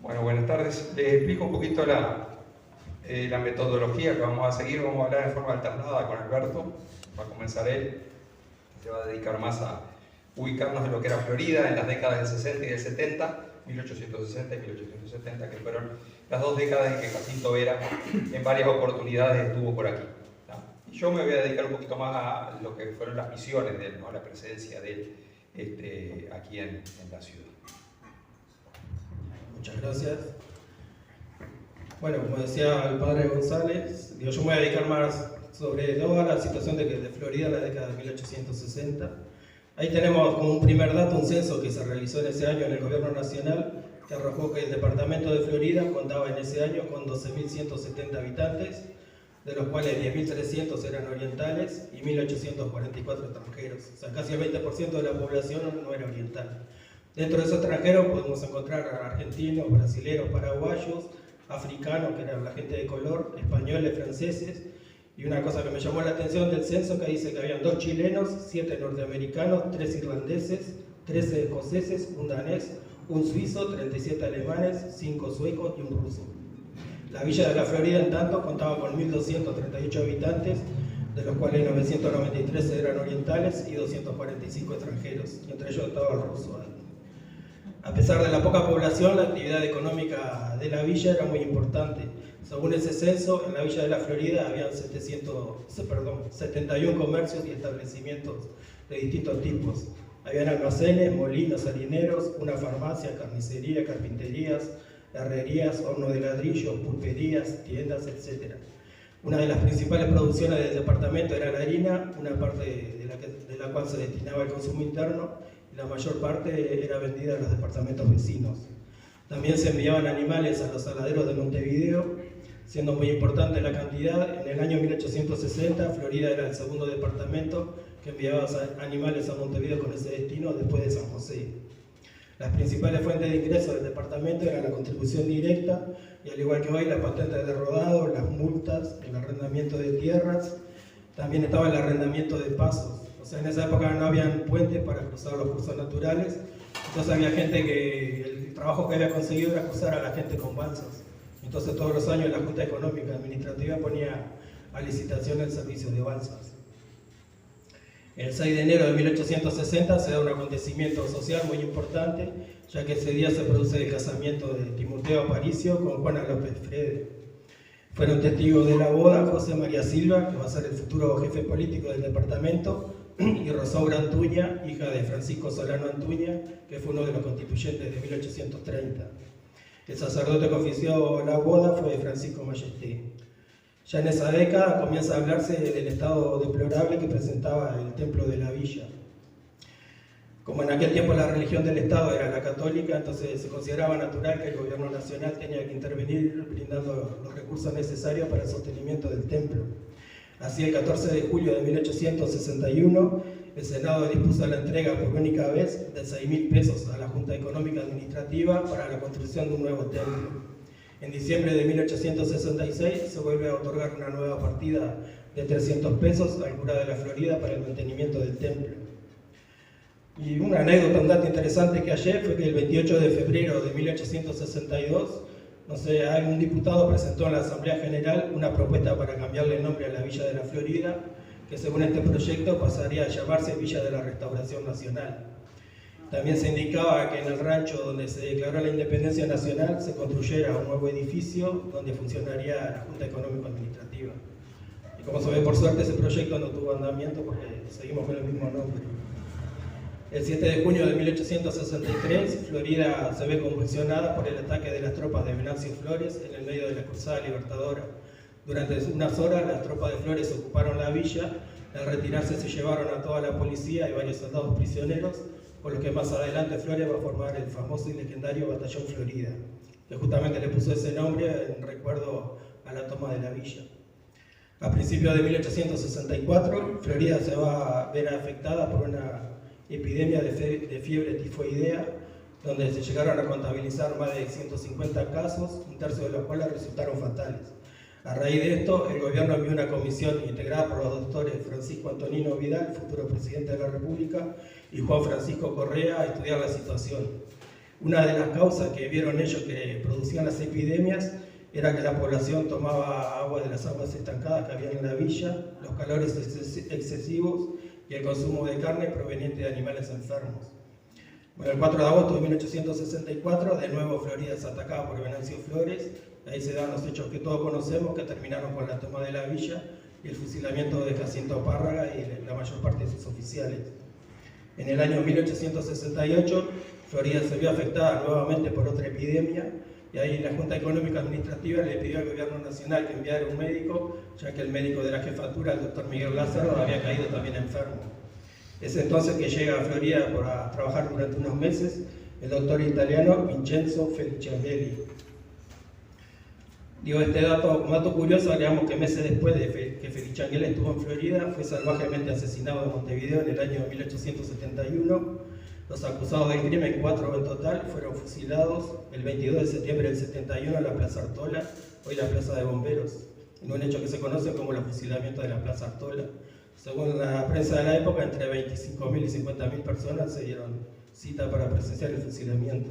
Bueno, buenas tardes. Les explico un poquito la metodología que vamos a seguir. Vamos a hablar en forma alternada con Alberto. Va a comenzar él. Se va a dedicar más a ubicarnos en lo que era Florida en las décadas del 60 y del 70, 1860 y 1870, que fueron las dos décadas en que Jacinto Vera en varias oportunidades estuvo por aquí. Y yo me voy a dedicar un poquito más a lo que fueron las misiones de él, ¿no? La presencia de él aquí en la ciudad. Muchas gracias. Bueno, como decía el padre González, yo me voy a dedicar más sobre toda la situación de Florida en la década de 1860. Ahí tenemos como un primer dato un censo que se realizó en ese año en el gobierno nacional, que arrojó que el departamento de Florida contaba en ese año con 12.170 habitantes, de los cuales 10.300 eran orientales y 1.844 extranjeros. O sea, casi el 20% de la población no era oriental. Dentro de esos extranjeros podemos encontrar a argentinos, brasileños, paraguayos, africanos, que eran la gente de color, españoles, franceses. Y una cosa que me llamó la atención del censo, que dice que habían 2 chilenos, 7 norteamericanos, 3 irlandeses, 13 escoceses, un danés, un suizo, 37 alemanes, 5 suecos y un ruso. La villa de la Florida, en tanto, contaba con 1.238 habitantes, de los cuales 993 eran orientales y 245 extranjeros, y entre ellos estaba el ruso. A pesar de la poca población, la actividad económica de la villa era muy importante. Según ese censo, en la villa de la Florida habían 71 comercios y establecimientos de distintos tipos. Habían almacenes, molinos, harineros, una farmacia, carnicería, carpinterías, herrerías, horno de ladrillo, pulperías, tiendas, etc. Una de las principales producciones del departamento era la harina, una parte de la cual se destinaba al consumo interno, y la mayor parte era vendida en los departamentos vecinos. También se enviaban animales a los saladeros de Montevideo, siendo muy importante la cantidad. En el año 1860, Florida era el segundo departamento que enviaba animales a Montevideo con ese destino después de San José. Las principales fuentes de ingresos del departamento eran la contribución directa, y al igual que hoy, la patente de rodado, las multas, el arrendamiento de tierras. También estaba el arrendamiento de pasos. O sea, en esa época no habían puentes para cruzar los cursos naturales, entonces había gente que el trabajo que había conseguido era cruzar a la gente con balsas. Entonces todos los años la Junta Económica Administrativa ponía a licitación el servicio de balsas. El 6 de enero de 1860 se da un acontecimiento social muy importante, ya que ese día se produce el casamiento de Timoteo Aparicio con Juana López Frede. Fueron testigos de la boda José María Silva, que va a ser el futuro jefe político del departamento, y Rosaura Antuña, hija de Francisco Solano Antuña, que fue uno de los constituyentes de 1830. El sacerdote que ofició la boda fue Francisco Majesté. Ya en esa década comienza a hablarse del estado deplorable que presentaba el templo de la villa. Como en aquel tiempo la religión del Estado era la católica, entonces se consideraba natural que el gobierno nacional tenía que intervenir brindando los recursos necesarios para el sostenimiento del templo. Así, el 14 de julio de 1861, el Senado dispuso la entrega por única vez de 6.000 pesos a la Junta Económica Administrativa para la construcción de un nuevo templo. En diciembre de 1866 se vuelve a otorgar una nueva partida de 300 pesos al cura de la Florida para el mantenimiento del templo. Y una anécdota, un dato interesante que hallé fue que el 28 de febrero de 1862, algún diputado presentó en la Asamblea General una propuesta para cambiarle el nombre a la Villa de la Florida, que según este proyecto pasaría a llamarse Villa de la Restauración Nacional. También se indicaba que en el rancho donde se declaró la independencia nacional se construyera un nuevo edificio donde funcionaría la Junta Económica Administrativa. Y como se ve, por suerte ese proyecto no tuvo andamiento porque seguimos con el mismo nombre. El 7 de junio de 1863, Florida se ve convulsionada por el ataque de las tropas de Venancio Flores en el medio de la Cruzada Libertadora. Durante unas horas, las tropas de Flores ocuparon la villa. Al retirarse se llevaron a toda la policía y varios soldados prisioneros, por lo que más adelante Flores va a formar el famoso y legendario Batallón Florida, que justamente le puso ese nombre en recuerdo a la toma de la villa. A principios de 1864, Florida se va a ver afectada por una epidemia de fiebre tifoidea, donde se llegaron a contabilizar más de 150 casos, un tercio de los cuales resultaron fatales. A raíz de esto, el gobierno envió una comisión integrada por los doctores Francisco Antonino Vidal, futuro presidente de la República, y Juan Francisco Correa a estudiar la situación. Una de las causas que vieron ellos que producían las epidemias era que la población tomaba agua de las aguas estancadas que había en la villa, los calores excesivos y el consumo de carne proveniente de animales enfermos. Bueno, el 4 de agosto de 1864, de nuevo Florida es atacada por Venancio Flores. Ahí se dan los hechos que todos conocemos, que terminaron con la toma de la villa y el fusilamiento de Jacinto Párraga y la mayor parte de sus oficiales. En el año 1868, Florida se vio afectada nuevamente por otra epidemia, y ahí la Junta Económica Administrativa le pidió al gobierno nacional que enviara un médico, ya que el médico de la jefatura, el doctor Miguel Lázaro, había caído también enfermo. Es entonces que llega a Florida para trabajar durante unos meses el doctor italiano Vincenzo Felicianelli. Digo, este dato, como dato curioso, digamos que meses después de que Felicianelli estuvo en Florida, fue salvajemente asesinado en Montevideo en el año 1871. Los acusados del crimen, 4 en total, fueron fusilados el 22 de septiembre del 71 en la Plaza Artola, hoy la Plaza de Bomberos, en un hecho que se conoce como el fusilamiento de la Plaza Artola. Según la prensa de la época, entre 25.000 y 50.000 personas se dieron cita para presenciar el fusilamiento.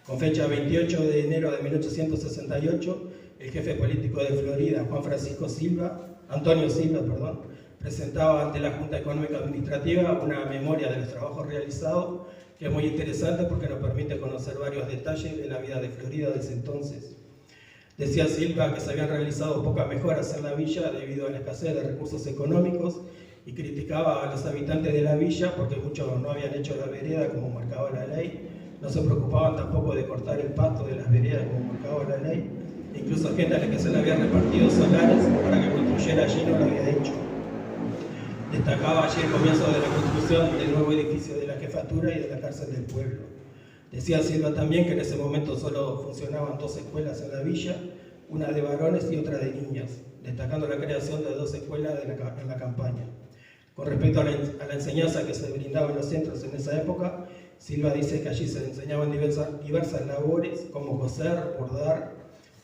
Con fecha 28 de enero de 1868, el jefe político de Florida, Antonio Silva, presentaba ante la Junta Económica Administrativa una memoria de los trabajos realizados, que es muy interesante porque nos permite conocer varios detalles de la vida de Florida desde entonces. Decía Silva que se habían realizado pocas mejoras en la villa debido a la escasez de recursos económicos y criticaba a los habitantes de la villa porque muchos no habían hecho la vereda como marcaba la ley, no se preocupaban tampoco de cortar el pasto de las veredas como marcaba la ley, e incluso gente a la que se le habían repartido solares para que construyera allí no lo había hecho. Destacaba allí el comienzo de la construcción del nuevo edificio de la jefatura y de la cárcel del pueblo. Decía Silva también que en ese momento solo funcionaban 2 escuelas en la villa, una de varones y otra de niñas, destacando la creación de 2 escuelas en la campaña. Con respecto a la enseñanza que se brindaba en los centros en esa época, Silva dice que allí se enseñaban diversas labores como coser, bordar,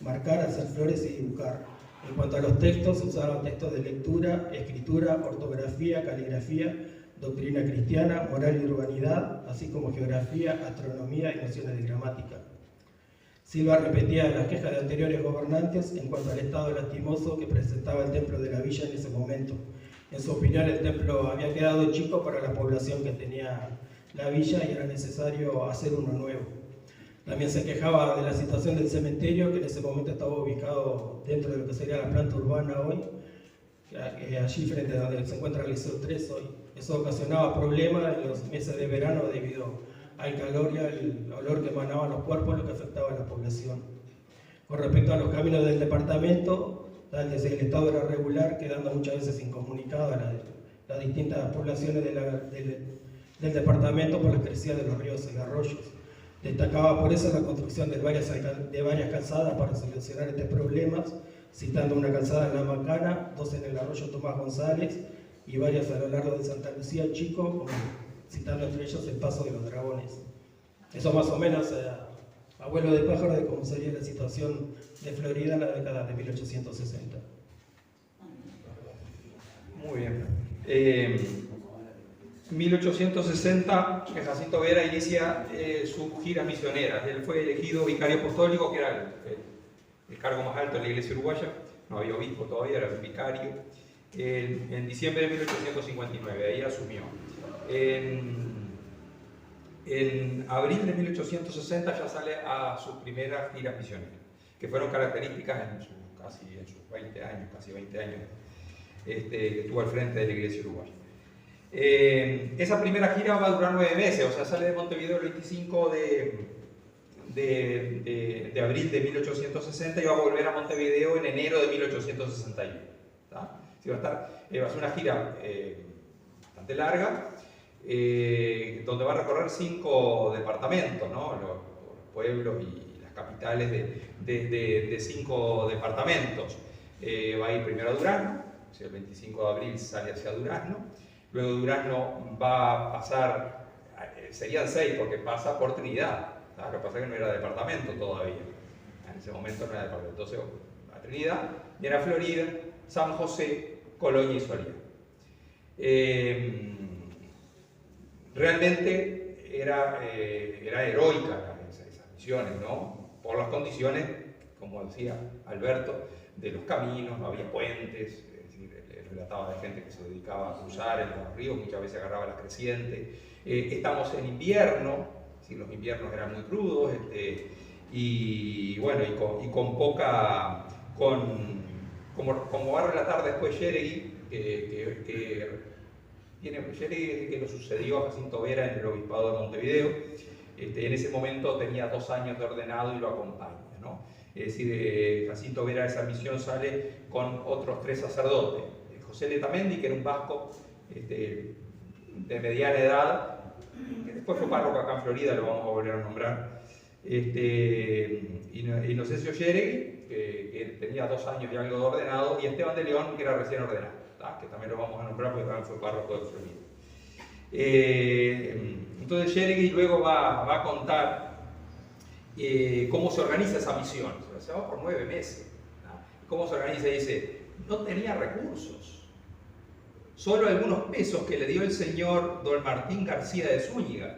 marcar, hacer flores y dibujar. En cuanto a los textos, se usaban textos de lectura, escritura, ortografía, caligrafía, doctrina cristiana, moral y urbanidad, así como geografía, astronomía y nociones de gramática. Silva repetía las quejas de anteriores gobernantes en cuanto al estado lastimoso que presentaba el templo de la villa en ese momento. En su opinión, el templo había quedado chico para la población que tenía la villa y era necesario hacer uno nuevo. También se quejaba de la situación del cementerio, que en ese momento estaba ubicado dentro de lo que sería la planta urbana hoy, allí frente a donde se encuentra el Liceo 3 hoy. Eso ocasionaba problemas en los meses de verano debido al calor y al olor que emanaban los cuerpos, lo que afectaba a la población. Con respecto a los caminos del departamento, tal vez el estado era regular, quedando muchas veces incomunicado a las distintas poblaciones del departamento por las crecidas de los ríos y arroyos. Destacaba por eso la construcción de varias calzadas para solucionar estos problemas, citando una calzada en La Macana, 2 en el arroyo Tomás González y varias a lo largo de Santa Lucía Chico, citando entre ellos el Paso de los Dragones. Eso más o menos a vuelo de pájaro de cómo sería la situación de Florida en la década de 1860. Muy bien. 1860, Jacinto Vera inicia su gira misionera. Él fue elegido vicario apostólico, que era el cargo más alto en la iglesia uruguaya. No había obispo todavía, era el vicario. En diciembre de 1859, ahí asumió. En abril de 1860 ya sale a sus primeras giras misioneras, que fueron características en sus 20 años, casi 20 años, que estuvo al frente de la iglesia uruguaya. Esa primera gira va a durar 9 meses, o sea, sale de Montevideo el 25 de abril de 1860 y va a volver a Montevideo en enero de 1861. Sí, va a ser una gira bastante larga, donde va a recorrer 5 departamentos, ¿no? Los pueblos y las capitales de 5 departamentos. Va a ir primero a Durazno, o sea, el 25 de abril sale hacia Durazno. Luego Durazno va a pasar, serían 6 porque pasa por Trinidad, ¿sabes? Lo que pasa es que no era departamento todavía, en ese momento no era departamento, entonces a Trinidad, y era Florida, San José, Colonia y Solía. Realmente era heroica esas misiones, ¿no? Por las condiciones, como decía Alberto, de los caminos, no había puentes, es decir, él relataba de gente que se dedicaba a cruzar en los ríos, muchas veces agarraba la creciente. Estamos en invierno, ¿sí? Los inviernos eran muy crudos, y bueno, y con poca, como va a relatar después Járegui, Járegui que lo sucedió a Jacinto Vera en el obispado de Montevideo. En ese momento tenía 2 años de ordenado y lo acompaña, ¿no? Es decir, Jacinto Vera de esa misión sale con otros 3 sacerdotes. José Letamendi, que era un vasco de mediana edad, que después fue párroco acá en Florida, lo vamos a volver a nombrar. Inocencio Járegui, que tenía 2 años y algo de ordenado, y Esteban de León, que era recién ordenado, ¿tá? Que también lo vamos a nombrar porque también fue párroco de Florida. Entonces Járegui luego va a contar cómo se organiza esa misión. Se va por 9 meses. ¿No? ¿Cómo se organiza? Dice, no tenía recursos. Solo algunos pesos que le dio el señor don Martín García de Zúñiga,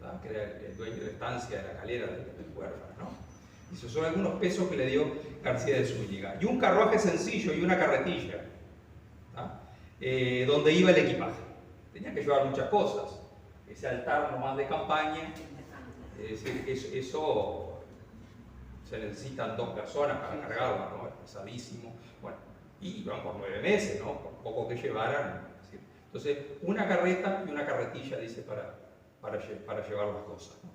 ¿no? Que era el dueño de la estancia de la calera del huérfano, ¿no? Dice, solo algunos pesos que le dio García de Zúñiga. Y un carruaje sencillo y una carretilla, ¿no? Donde iba el equipaje. Tenía que llevar muchas cosas. Ese altar nomás de campaña, eso se necesitan 2 personas para cargarlo, ¿no? Es pesadísimo. Bueno, y iban por 9 meses, ¿no? Por poco que llevaran. Entonces, una carreta y una carretilla, dice, para llevar las cosas, ¿no?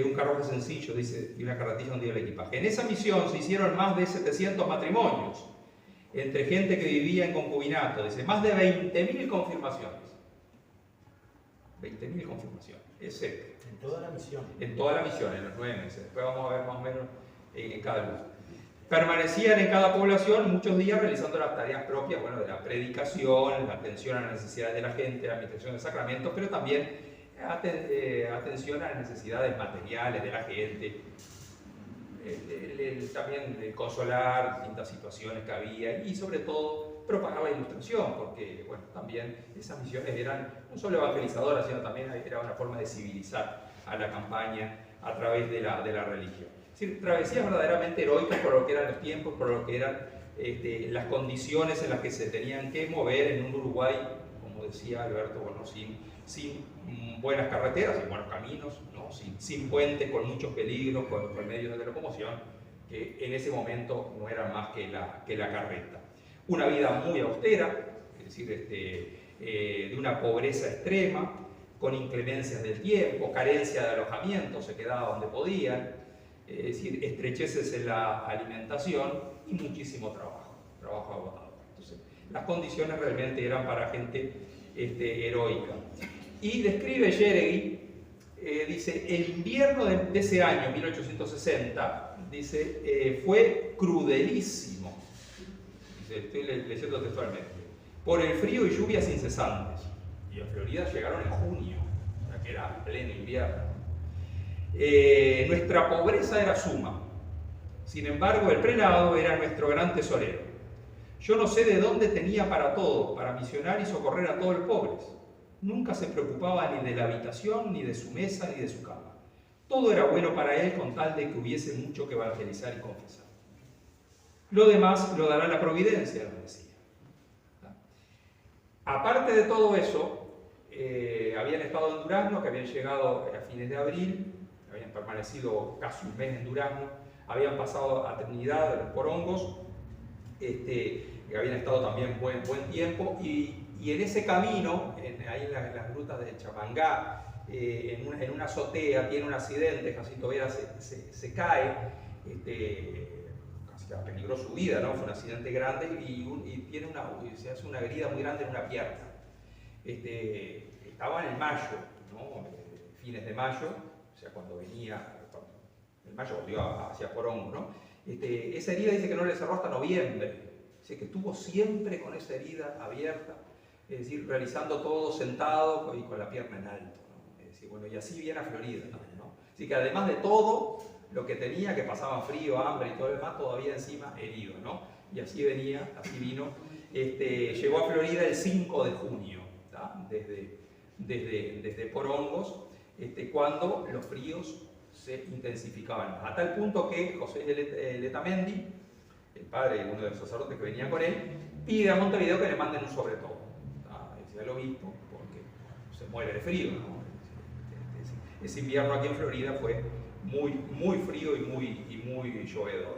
Un carruaje sencillo, dice, y una carretilla donde iba el equipaje. En esa misión se hicieron más de 700 matrimonios entre gente que vivía en concubinato, dice, más de 20.000 confirmaciones. 20.000 confirmaciones, en toda la misión. En toda la misión, en los 9 meses. Después vamos a ver más o menos en cada lugar. Permanecían en cada población muchos días realizando las tareas propias, bueno, de la predicación, la atención a las necesidades de la gente, la administración de sacramentos, pero también atención a las necesidades materiales de la gente, también consolar distintas situaciones que había y sobre todo propagar la ilustración, porque bueno, también esas misiones eran no solo evangelizadoras, sino también era una forma de civilizar a la campaña a través de la religión. Es decir, travesías verdaderamente heroicas por lo que eran los tiempos, por lo que eran las condiciones en las que se tenían que mover en un Uruguay, como decía Alberto, bueno, sin buenas carreteras, sin buenos caminos, ¿no? sin puentes, con muchos peligros, con medios de locomoción, que en ese momento no eran más que la carreta. Una vida muy austera, es decir, de una pobreza extrema, con inclemencias del tiempo, carencia de alojamiento, se quedaba donde podían, es decir, estrecheces en la alimentación y muchísimo trabajo agotador. Entonces, las condiciones realmente eran para gente heroica. Y describe Járegui, dice, el invierno de ese año, 1860, dice, fue crudelísimo. Dice, estoy leyendo textualmente, por el frío y lluvias incesantes. Y a Florida llegaron en junio, o sea que era pleno invierno. Nuestra pobreza era suma. Sin embargo, el prelado era nuestro gran tesorero. Yo no sé de dónde tenía para todo, para misionar y socorrer a todos los pobres. Nunca se preocupaba ni de la habitación, ni de su mesa, ni de su cama. Todo era bueno para él con tal de que hubiese mucho que evangelizar y confesar. Lo demás lo dará la providencia, nos decía. Aparte de todo eso, habían estado en Durazno, que habían llegado a fines de abril, habían permanecido casi un mes en Durazno, habían pasado a Trinidad de los Porongos, que habían estado también buen tiempo, y en ese camino, ahí en las grutas de Chapangá, en una azotea, tiene un accidente, Jacinto Vera se cae, casi peligró su vida, ¿no? Fue un accidente grande y se hace una herida muy grande en una pierna. Estaba en el mayo, ¿no? Fines de mayo, o sea, cuando venía, en mayo volvió hacia Porongo, ¿no? Esa herida dice que no le cerró hasta noviembre, dice que estuvo siempre con esa herida abierta, es decir, realizando todo sentado y con la pierna en alto, ¿no? Es decir, bueno, y así viene a Florida también, ¿no? Así que además de todo lo que tenía, que pasaba frío, hambre y todo lo demás, todavía encima herido, ¿no? Y así vino, llegó a Florida el 5 de junio, ¿tá? Desde Porongos, cuando los fríos se intensificaban. A tal punto que José Letamendi, el padre de uno de los sacerdotes que venía con él, pide a Montevideo que le manden un sobre todo. Decía el obispo, porque se muere de frío, ¿no? Ese invierno aquí en Florida fue muy frío y muy llovedor.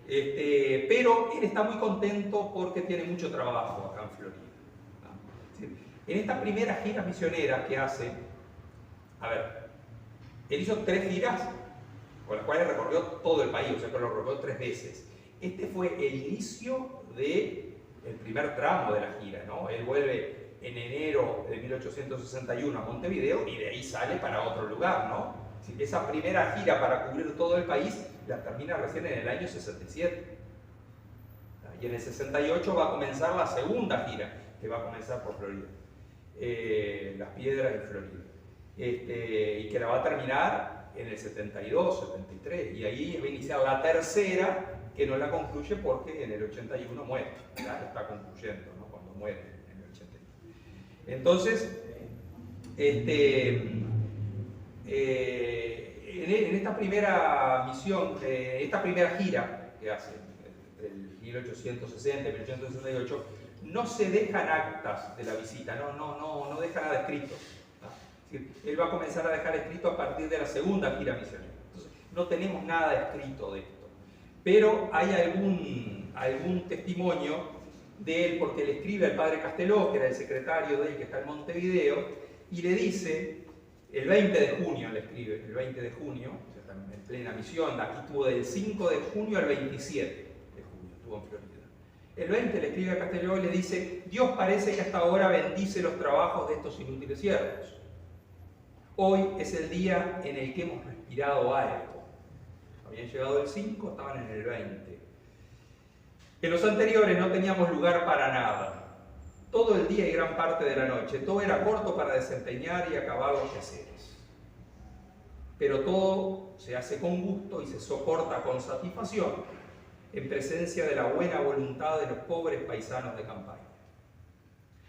Pero él está muy contento porque tiene mucho trabajo acá en Florida. En esta primera gira misionera que hace, a ver, él hizo 3 giras con las cuales recorrió todo el país, o sea que lo recorrió 3 veces. Este fue el inicio del primer tramo de la gira, ¿no? Él vuelve en enero de 1861 a Montevideo y de ahí sale para otro lugar, ¿no? Esa primera gira para cubrir todo el país la termina recién en el año 67. Y en el 68 va a comenzar la segunda gira, que va a comenzar por Florida. Las Piedras de Florida. Y que la va a terminar en el 72, 73. Y ahí va a iniciar la tercera, que no la concluye porque en el 81 muere. Ya está concluyendo, ¿no? Cuando muere en el 81. Entonces, en esta primera misión, esta primera gira que hace, del 1860 y 1868, no se dejan actas de la visita, no deja nada escrito. Es decir, él va a comenzar a dejar escrito a partir de la segunda gira misionera. Entonces, no tenemos nada escrito de esto. Pero hay algún testimonio de él, porque le escribe al padre Casteló, que era el secretario de él, que está en Montevideo, y le dice, el 20 de junio le escribe, el 20 de junio, o sea, está en plena misión, aquí estuvo del 5 de junio al 27 de junio, estuvo en Florida. El 20 le escribe a Casteló y le dice, Dios parece que hasta ahora bendice los trabajos de estos inútiles siervos. Hoy es el día en el que hemos respirado algo. Habían llegado el 5, estaban en el 20. En los anteriores no teníamos lugar para nada. Todo el día y gran parte de la noche, todo era corto para desempeñar y acabar los quehaceres. Pero todo se hace con gusto y se soporta con satisfacción en presencia de la buena voluntad de los pobres paisanos de campaña.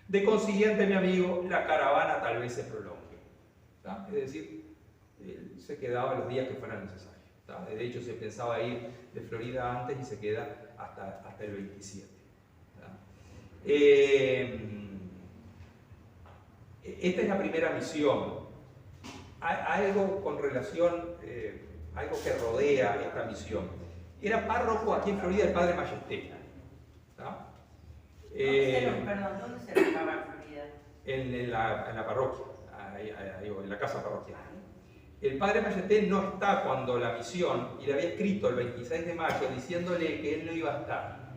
De consiguiente, mi amigo, la caravana tal vez se prolongue. ¿Tá? Es decir, se quedaba los días que fueran necesarios. ¿Tá? De hecho, se pensaba ir de Florida antes y se queda hasta el 27. Esta es la primera misión. Algo con relación, algo que rodea esta misión. Era párroco aquí en Florida el padre Majesté. Perdón, ¿dónde se alojaba en Florida? En la parroquia, en la casa parroquial. El padre Majesté no está cuando la misión, y le había escrito el 26 de mayo diciéndole que él no iba a estar,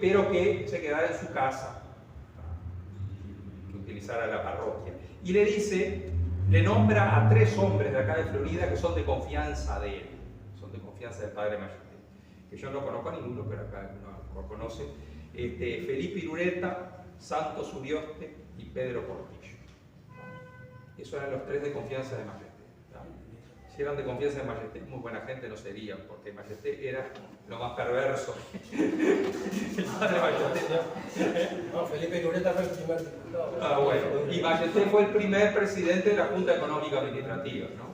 pero que se quedara en su casa, que utilizara la parroquia. Y le dice, le nombra a 3 hombres de acá de Florida que son de confianza de él, son de confianza del padre Majesté, que yo no conozco a ninguno, pero acá no lo conoce, Felipe Irureta, Santos Urioste y Pedro Portillo. Esos eran los 3 de confianza de Majesté. Si eran de confianza de Majesté, muy buena gente no serían, porque Majesté era lo más perverso. El padre Majesté. No, Felipe Irureta fue el primer diputado. Bueno. Y Majesté fue el primer presidente de la Junta Económica Administrativa, ¿no?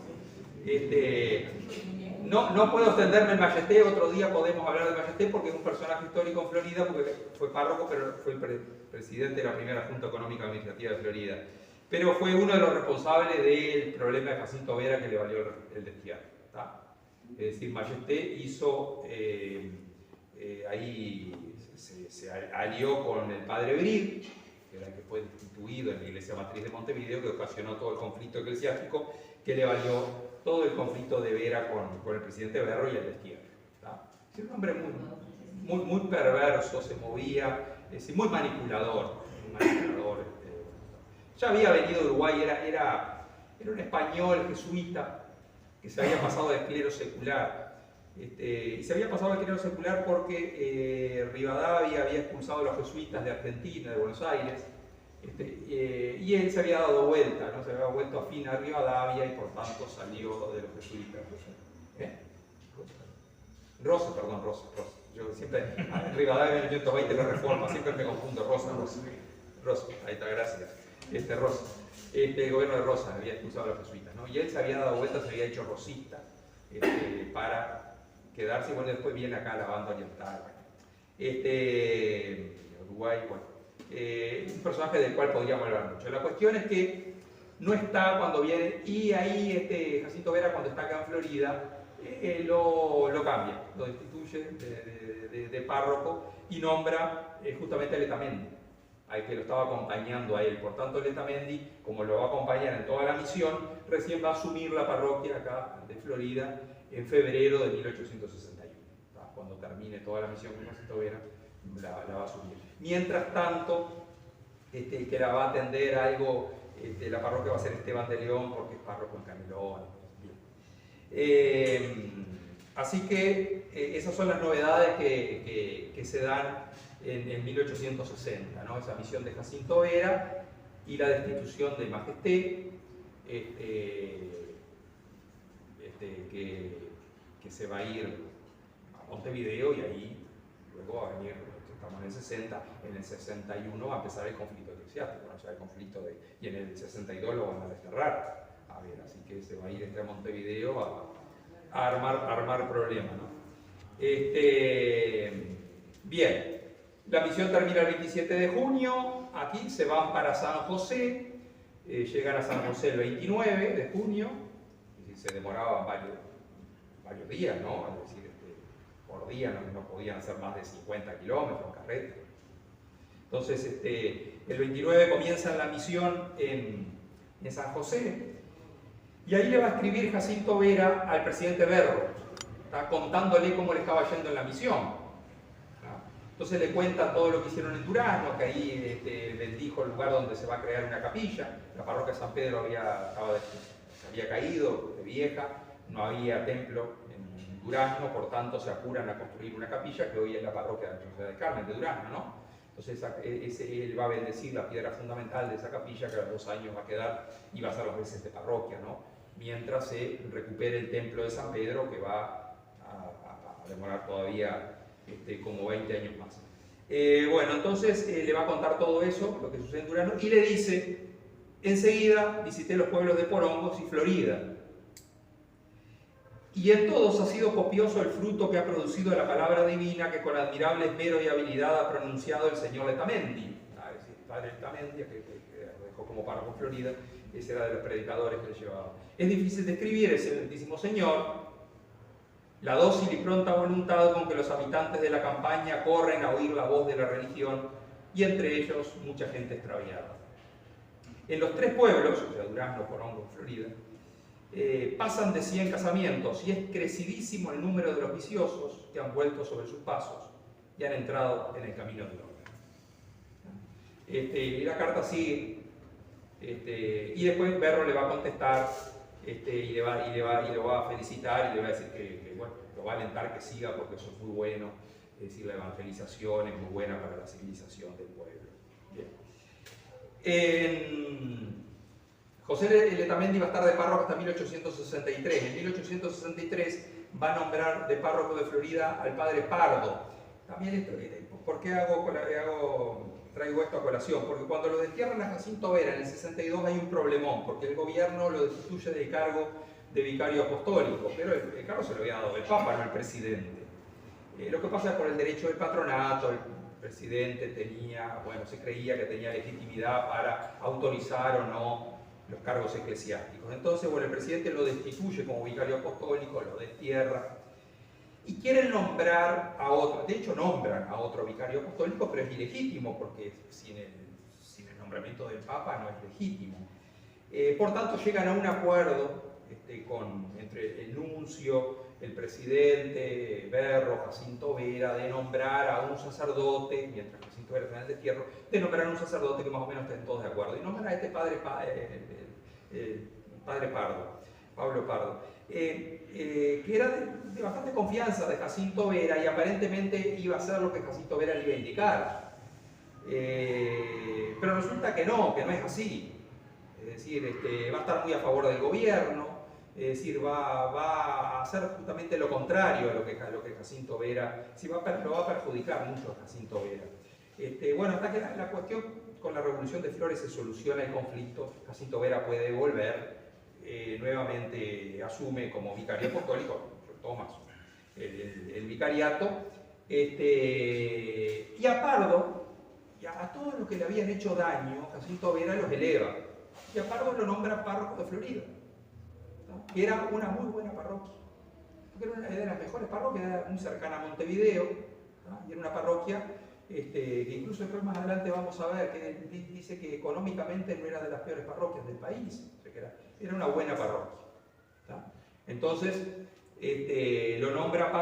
No puedo extenderme en Majesté, otro día podemos hablar de Majesté porque es un personaje histórico en Florida, porque fue párroco, pero fue el presidente de la primera Junta Económica Administrativa de Florida. Pero fue uno de los responsables del problema de Jacinto Vera que le valió el destierro. Es decir, Majesté hizo, ahí se alió con el padre Brig, que era el que fue destituido en la iglesia matriz de Montevideo, que ocasionó todo el conflicto eclesiástico, que le valió todo el conflicto de Vera con el presidente Berro y el destierro. Es un hombre muy perverso, se movía, muy manipulador. Ya había venido de Uruguay, era un español jesuita que se había pasado de clero secular. Y se había pasado de clero secular porque Rivadavia había expulsado a los jesuitas de Argentina, de Buenos Aires, y él se había dado vuelta, ¿no? Se había vuelto afín a Rivadavia y por tanto salió de los jesuitas. Rosa. Yo siempre, Rivadavia 1820 la reforma, siempre me confundo, Rosa. Ahí está, gracias. Rosa. el gobierno de Rosas había expulsado a los jesuitas, ¿no? Y él se había dado vuelta, se había hecho rosista para quedarse, y bueno, después viene acá a la banda oriental. Uruguay, bueno. Un personaje del cual podríamos hablar mucho. La cuestión es que no está cuando viene, y ahí Jacinto Vera, cuando está acá en Florida, lo cambia, lo destituye de párroco y nombra justamente a Letamendi, al que lo estaba acompañando a él. Por tanto, Letamendi, como lo va a acompañar en toda la misión, recién va a asumir la parroquia acá de Florida en febrero de 1861. Cuando termine toda la misión con Jacinto Vera, la va a asumir. Mientras tanto, que la va a atender algo, la parroquia va a ser Esteban de León, porque es párroco en Camelón. Así que esas son las novedades que se dan en 1860, ¿no? Esa misión de Jacinto Vera y la destitución de Majesté, que se va a ir a Montevideo, y ahí luego va a venir, estamos en el 60, en el 61 va a empezar el conflicto eclesiástico, ¿no? O sea, el conflicto y en el 62 lo van a desterrar. A ver, así que se va a ir a Montevideo a armar problemas, ¿no? Bien, la misión termina el 27 de junio, aquí se van para San José, llegan a San José el 29 de junio, y se demoraban varios días, ¿no? Es decir, por día no podían hacer más de 50 kilómetros, carreta. Entonces, el 29 comienza la misión en San José, y ahí le va a escribir Jacinto Vera al presidente Berro, contándole cómo le estaba yendo en la misión. Entonces le cuenta todo lo que hicieron en Durazno, que ahí bendijo el lugar donde se va a crear una capilla. La parroquia de San Pedro se había caído de vieja, no había templo en Durazno, por tanto se apuran a construir una capilla que hoy es la parroquia de José del Carmen de Durazno, ¿no? Entonces él va a bendecir la piedra fundamental de esa capilla, que a los 2 años va a quedar y va a ser las veces de parroquia, ¿no? Mientras se recupere el templo de San Pedro, que va a demorar todavía como 20 años más. Bueno, entonces le va a contar todo eso, lo que sucede en Durazno, y le dice: enseguida visité los pueblos de Porongos y Florida, y en todos ha sido copioso el fruto que ha producido la palabra divina que con admirable esmero y habilidad ha pronunciado el señor Letamendi. Es decir, el padre Letamendi, que dejó como párroco en Florida, ese era de los predicadores que le llevaba. Es difícil describir ese Santísimo Señor, la dócil y pronta voluntad con que los habitantes de la campaña corren a oír la voz de la religión, y entre ellos mucha gente extraviada. En los 3 pueblos, o sea, Durazno, Porongos, Florida, pasan de 100 casamientos, y es crecidísimo el número de los viciosos que han vuelto sobre sus pasos y han entrado en el camino del orden. Y la carta sigue, y después Berro le va a contestar, y lo va a felicitar, y le va a decir que bueno, lo va a alentar que siga, porque eso es muy bueno. Es decir, la evangelización es muy buena para la civilización del pueblo. Bien. José Letamendi va a estar de párroco hasta 1863. En 1863 va a nombrar de párroco de Florida al padre Pardo. También ¿por qué traigo esto a colación? Porque cuando lo destierran a Jacinto Vera en el 62 hay un problemón, porque el gobierno lo destituye del cargo de vicario apostólico, pero el cargo se lo había dado el Papa, no el presidente. Lo que pasa es por el derecho del patronato, el presidente se creía que tenía legitimidad para autorizar o no los cargos eclesiásticos. Entonces, bueno, el presidente lo destituye como vicario apostólico, lo destierra, y quieren nombrar a otro. De hecho, nombran a otro vicario apostólico, pero es ilegítimo, porque sin el nombramiento del Papa no es legítimo. Por tanto, llegan a un acuerdo entre el nuncio, el presidente Berro, Jacinto Vera, de nombrar a un sacerdote, mientras Jacinto Vera está en el destierro, de nombrar a un sacerdote que más o menos estén todos de acuerdo, y nombran a este padre Pardo, Pablo Pardo, que era de bastante confianza de Jacinto Vera, y aparentemente iba a hacer lo que Jacinto Vera le iba a indicar. Pero resulta que no es así. Es decir, va a estar muy a favor del gobierno, es decir, va a hacer justamente lo contrario a lo que Jacinto Vera, lo va a perjudicar mucho a Jacinto Vera. Bueno, hasta que la cuestión con la Revolución de Flores se soluciona el conflicto, Jacinto Vera puede volver, nuevamente asume como vicario apostólico, toma el vicariato, y a Pardo, y a todos los que le habían hecho daño, Jacinto Vera los eleva, y a Pardo lo nombra párroco de Florida, ¿no? Que era una muy buena parroquia, porque era una de las mejores parroquias, era muy cercana a Montevideo, ¿no? Y era una parroquia que incluso después más adelante vamos a ver que dice que económicamente no era de las peores parroquias del país, o sea que era una buena parroquia, ¿no? Entonces lo nombra a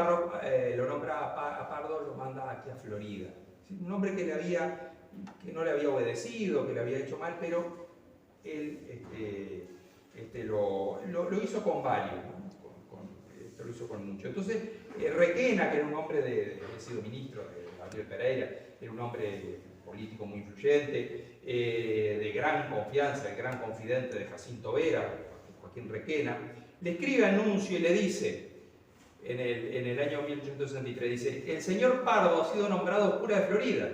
Pardo, lo manda aquí a Florida. Un hombre que no le había obedecido, que le había hecho mal, pero él lo hizo con varios, ¿no? Lo hizo con mucho. Entonces, Requena, que era un hombre había sido ministro de Gabriel Pereira, era un hombre político muy influyente, de gran confianza, el gran confidente de Jacinto Vera, Joaquín Requena, le escribe a Nuncio y le dice, en el año 1863, dice: el señor Pardo ha sido nombrado cura de Florida,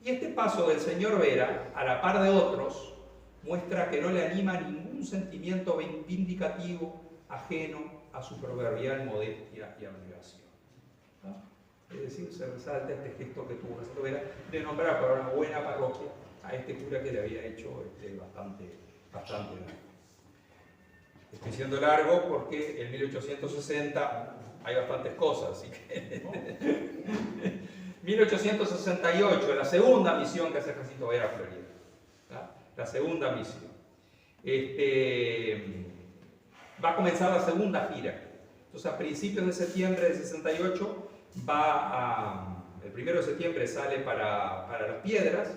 y este paso del señor Vera, a la par de otros, muestra que no le anima ningún sentimiento vindicativo ajeno a su proverbial modestia y abnegación, ¿no? Es decir, se resalta este gesto que tuvo Jacinto Vera de nombrar para una buena parroquia a este cura que le había hecho bastante daño. Estoy siendo largo porque en 1860 hay bastantes cosas, así que 1868, la segunda misión que hace Jacinto Vera a Florida, ¿no? La segunda misión. Va a comenzar la segunda gira. Entonces, a principios de septiembre del 68 el 1 de septiembre sale para Las Piedras,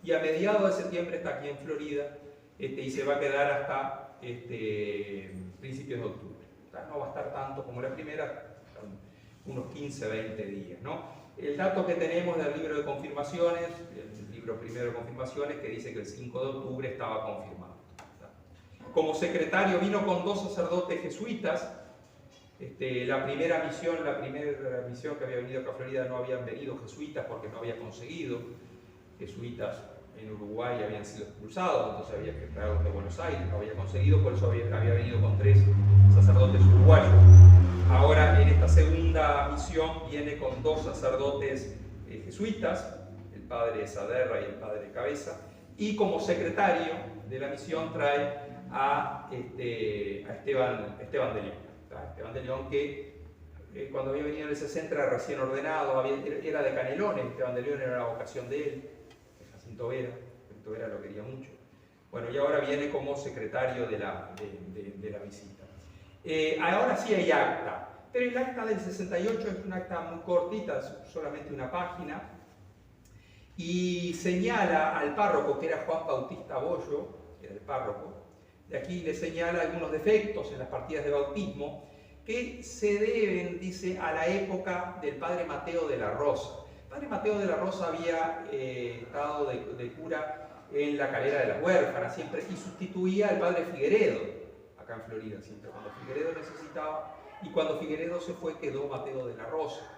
y a mediados de septiembre está aquí en Florida, y se va a quedar hasta principios de octubre. No va a estar tanto como la primera, unos 15, 20 días, ¿no? El dato que tenemos del libro de confirmaciones, el libro primero de confirmaciones, que dice que el 5 de octubre estaba confirmado. Como secretario vino con 2 sacerdotes jesuitas. La primera misión que había venido acá a Florida no habían venido jesuitas porque no había conseguido. Jesuitas en Uruguay habían sido expulsados, entonces había que traerlos de Buenos Aires, no había conseguido, por eso había venido con 3 sacerdotes uruguayos. Ahora en esta segunda misión viene con 2 sacerdotes jesuitas, el padre Saderra y el padre Cabeza, y como secretario de la misión trae a Esteban de León. Esteban de León, que cuando había venido en el 60 era recién ordenado, era de Canelones. Esteban de León era la vocación de él, de Jacinto Vera lo quería mucho. Bueno, y ahora viene como secretario de la visita. Ahora sí hay acta, pero el acta del 68 es un acta muy cortita, solamente una página, y señala al párroco, que era Juan Bautista Bollo, que era el párroco. De aquí le señala algunos defectos en las partidas de bautismo que se deben, dice, a la época del padre Mateo de la Rosa. El padre Mateo de la Rosa había estado de cura en la Calera de las Huérfanas siempre, y sustituía al padre Figueredo acá en Florida siempre cuando Figueredo necesitaba, y cuando Figueredo se fue quedó Mateo de la Rosa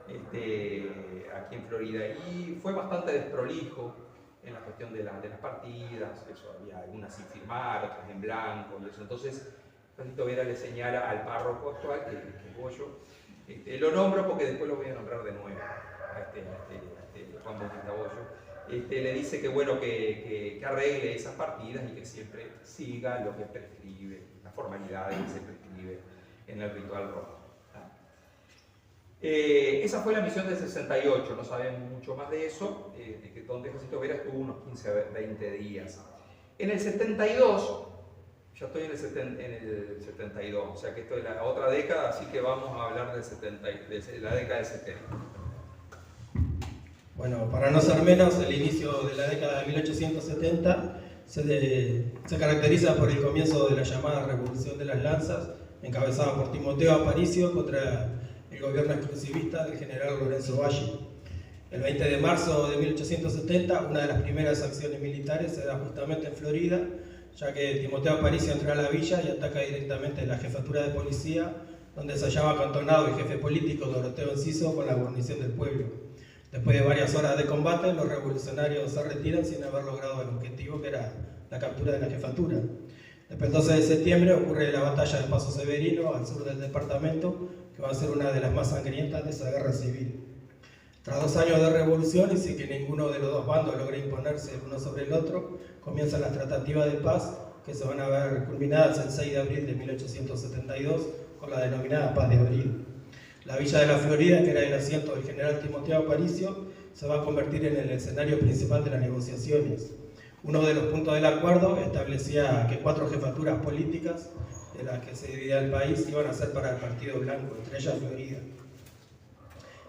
aquí en Florida, y fue bastante desprolijo en la cuestión de las partidas. Eso, había algunas sin firmar, otras en blanco y eso. Entonces Jacinto Vera le señala al párroco actual, que es Bollo, lo nombro porque después lo voy a nombrar de nuevo a Juan Bautista Bollo. Le dice que bueno, que arregle esas partidas y que siempre siga lo que prescribe, las formalidades que se prescribe en el ritual romano. Esa fue la misión del 68, no sabemos mucho más de eso, donde Jacinto Vera estuvo unos 15-20 días. En el 72, ya estoy en el 72, o sea que esto es la otra década, así que vamos a hablar de la década del 70. Bueno, para no ser menos, el inicio de la década de 1870 se caracteriza por el comienzo de la llamada Revolución de las Lanzas, encabezada por Timoteo Aparicio contra el gobierno exclusivista del general Lorenzo Valle. El 20 de marzo de 1870, una de las primeras acciones militares se da justamente en Florida, ya que Timoteo Aparicio entra a la villa y ataca directamente la jefatura de policía, donde se hallaba acantonado el jefe político Doroteo Enciso con la guarnición del pueblo. Después de varias horas de combate, los revolucionarios se retiran sin haber logrado el objetivo, que era la captura de la jefatura. Después, el 12 de septiembre, ocurre la batalla de Paso Severino, al sur del departamento, que va a ser una de las más sangrientas de esa guerra civil. Tras 2 años de revolución y sin que ninguno de los dos bandos logre imponerse el uno sobre el otro, comienzan las tratativas de paz, que se van a ver culminadas el 6 de abril de 1872 con la denominada Paz de Abril. La villa de la Florida, que era el asiento del general Timoteo Aparicio, se va a convertir en el escenario principal de las negociaciones. Uno de los puntos del acuerdo establecía que 4 jefaturas políticas de las que se dividía el país iban a ser para el Partido Blanco, entre ellas Florida.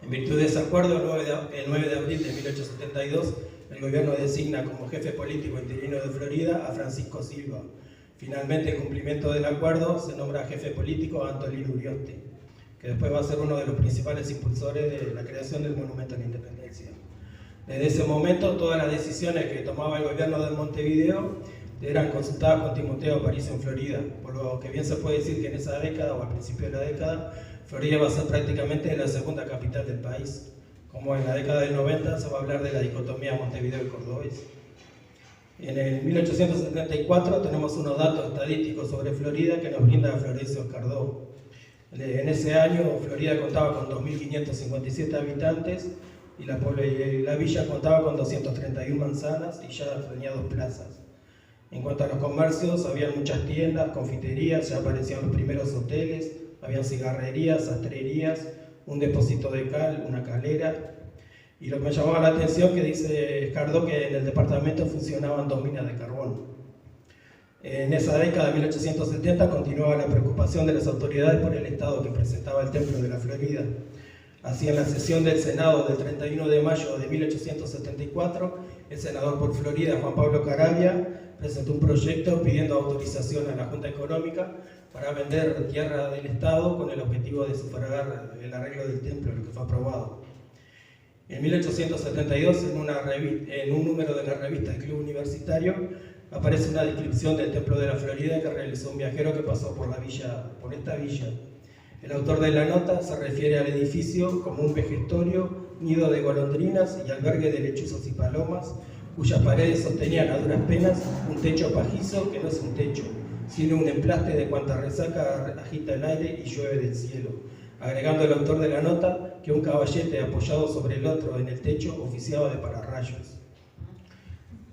En virtud de ese acuerdo, el 9 de abril de 1872, el gobierno designa como jefe político interino de Florida a Francisco Silva. Finalmente, en cumplimiento del acuerdo, se nombra jefe político a Antolín Urioste, que después va a ser uno de los principales impulsores de la creación del Monumento a la Independencia. Desde ese momento, todas las decisiones que tomaba el gobierno de Montevideo eran consultadas con Timoteo Aparicio en Florida, por lo que bien se puede decir que en esa década, o al principio de la década, Florida va a ser prácticamente la segunda capital del país. Como en la década del 90 se va a hablar de la dicotomía Montevideo y Cordobés. En el 1874 tenemos unos datos estadísticos sobre Florida que nos brinda Florencio Cardó. En ese año Florida contaba con 2.557 habitantes y la villa contaba con 231 manzanas y ya tenía 2 plazas. En cuanto a los comercios, había muchas tiendas, confiterías, ya aparecían los primeros hoteles, había cigarrerías, sastrerías, un depósito de cal, una calera. Y lo que me llamaba la atención que dice Cardó que en el departamento funcionaban 2 minas de carbón. En esa década de 1870 continuaba la preocupación de las autoridades por el estado que presentaba el Templo de la Florida. Así, en la sesión del Senado del 31 de mayo de 1874, el senador por Florida, Juan Pablo Caravia, presentó un proyecto pidiendo autorización a la Junta Económica para vender tierra del Estado con el objetivo de sufragar el arreglo del templo, lo que fue aprobado. En 1872, en un número de la revista El Club Universitario, aparece una descripción del Templo de la Florida que realizó un viajero que pasó por esta villa. El autor de la nota se refiere al edificio como un vegetorio, nido de golondrinas y albergue de lechuzos y palomas, cuyas paredes sostenían a duras penas un techo pajizo que no es un techo, sino un emplaste de cuanta resaca agita el aire y llueve del cielo, agregando el autor de la nota que un caballete apoyado sobre el otro en el techo oficiaba de pararrayos.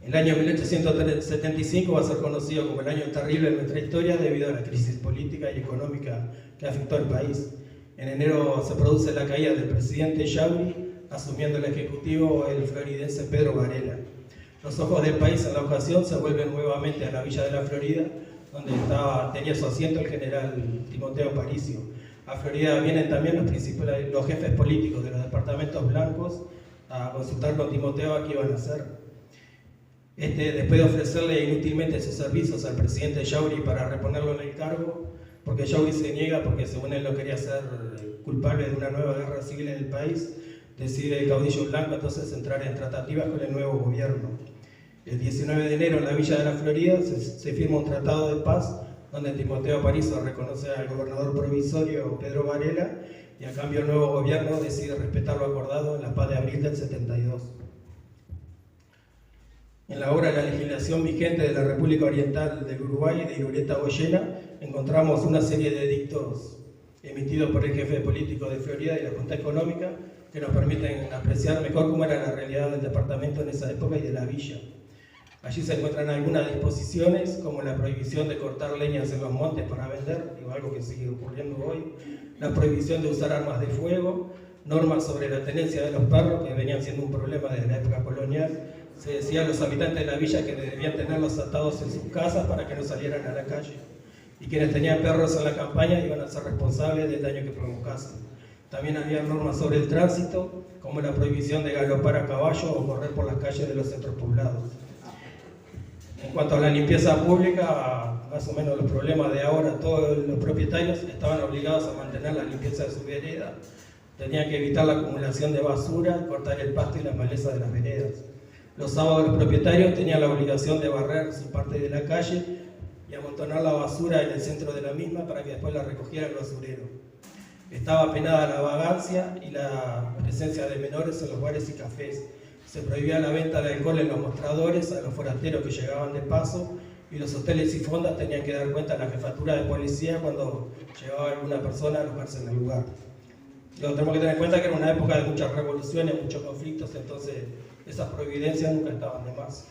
El año 1875 va a ser conocido como el año terrible de nuestra historia debido a la crisis política y económica que afectó al país. En enero se produce la caída del presidente Yauri, asumiendo el ejecutivo el floridense Pedro Varela. Los ojos del país en la ocasión se vuelven nuevamente a la villa de la Florida, donde tenía su asiento el general Timoteo Aparicio. A Florida vienen también los jefes políticos de los departamentos blancos a consultar con Timoteo a qué iban a hacer. Después de ofrecerle inútilmente sus servicios al presidente Yauri para reponerlo en el cargo, porque Yauri se niega porque según él no quería ser culpable de una nueva guerra civil en el país, decide el caudillo blanco entonces entrar en tratativas con el nuevo gobierno. El 19 de enero en la villa de la Florida se firma un tratado de paz donde Timoteo Aparicio reconoce al gobernador provisorio Pedro Varela y a cambio el nuevo gobierno decide respetar lo acordado en la paz de abril del 72. En la obra La legislación vigente de la República Oriental del Uruguay de Irureta Goyena encontramos una serie de edictos emitidos por el jefe político de Florida y la Junta Económica que nos permiten apreciar mejor cómo era la realidad del departamento en esa época y de la villa. Allí se encuentran algunas disposiciones como la prohibición de cortar leñas en los montes para vender, algo que sigue ocurriendo hoy, la prohibición de usar armas de fuego, normas sobre la tenencia de los perros que venían siendo un problema desde la época colonial. Se decía a los habitantes de la villa que debían tenerlos atados en sus casas para que no salieran a la calle. Y quienes tenían perros en la campaña iban a ser responsables del daño que provocasen. También había normas sobre el tránsito, como la prohibición de galopar a caballo o correr por las calles de los centros poblados. En cuanto a la limpieza pública, más o menos los problemas de ahora, todos los propietarios estaban obligados a mantener la limpieza de su vereda, tenían que evitar la acumulación de basura, cortar el pasto y las malezas de las veredas. Los sábados los propietarios tenían la obligación de barrer su parte de la calle y amontonar la basura en el centro de la misma para que después la recogiera el basurero. Estaba penada la vagancia y la presencia de menores en los bares y cafés. Se prohibía la venta de alcohol en los mostradores a los forasteros que llegaban de paso, y los hoteles y fondas tenían que dar cuenta a la jefatura de policía cuando llegaba alguna persona a alojarse en el lugar. Lo tenemos que tener en cuenta que era una época de muchas revoluciones, muchos conflictos, entonces esas providencias nunca estaban de más.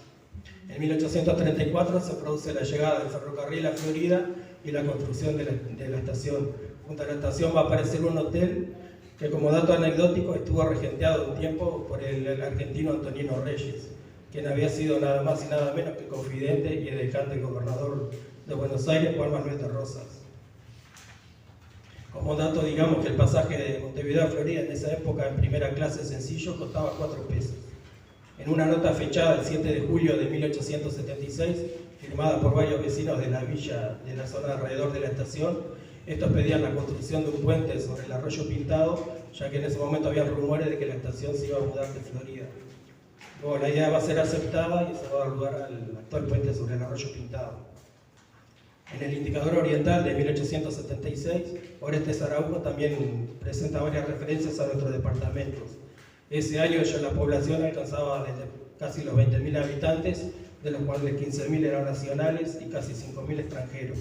En 1834 se produce la llegada del ferrocarril a Florida y la construcción de la estación. Junto a la estación va a aparecer un hotel que, como dato anecdótico, estuvo regenteado un tiempo por el argentino Antonino Reyes, quien había sido nada más y nada menos que confidente y edecán del gobernador de Buenos Aires, Juan Manuel de Rosas. Como dato, digamos que el pasaje de Montevideo a Florida en esa época en primera clase sencillo costaba 4 pesos. En una nota fechada el 7 de julio de 1876, firmada por varios vecinos de la villa de la zona alrededor de la estación, estos pedían la construcción de un puente sobre el arroyo Pintado, ya que en ese momento había rumores de que la estación se iba a mudar de Florida. Luego la idea va a ser aceptada y se va a dar lugar al actual puente sobre el arroyo Pintado. En el Indicador Oriental de 1876, Orestes Araujo también presenta varias referencias a nuestros departamentos. Ese año ya la población alcanzaba desde casi los 20.000 habitantes, de los cuales 15.000 eran nacionales y casi 5.000 extranjeros.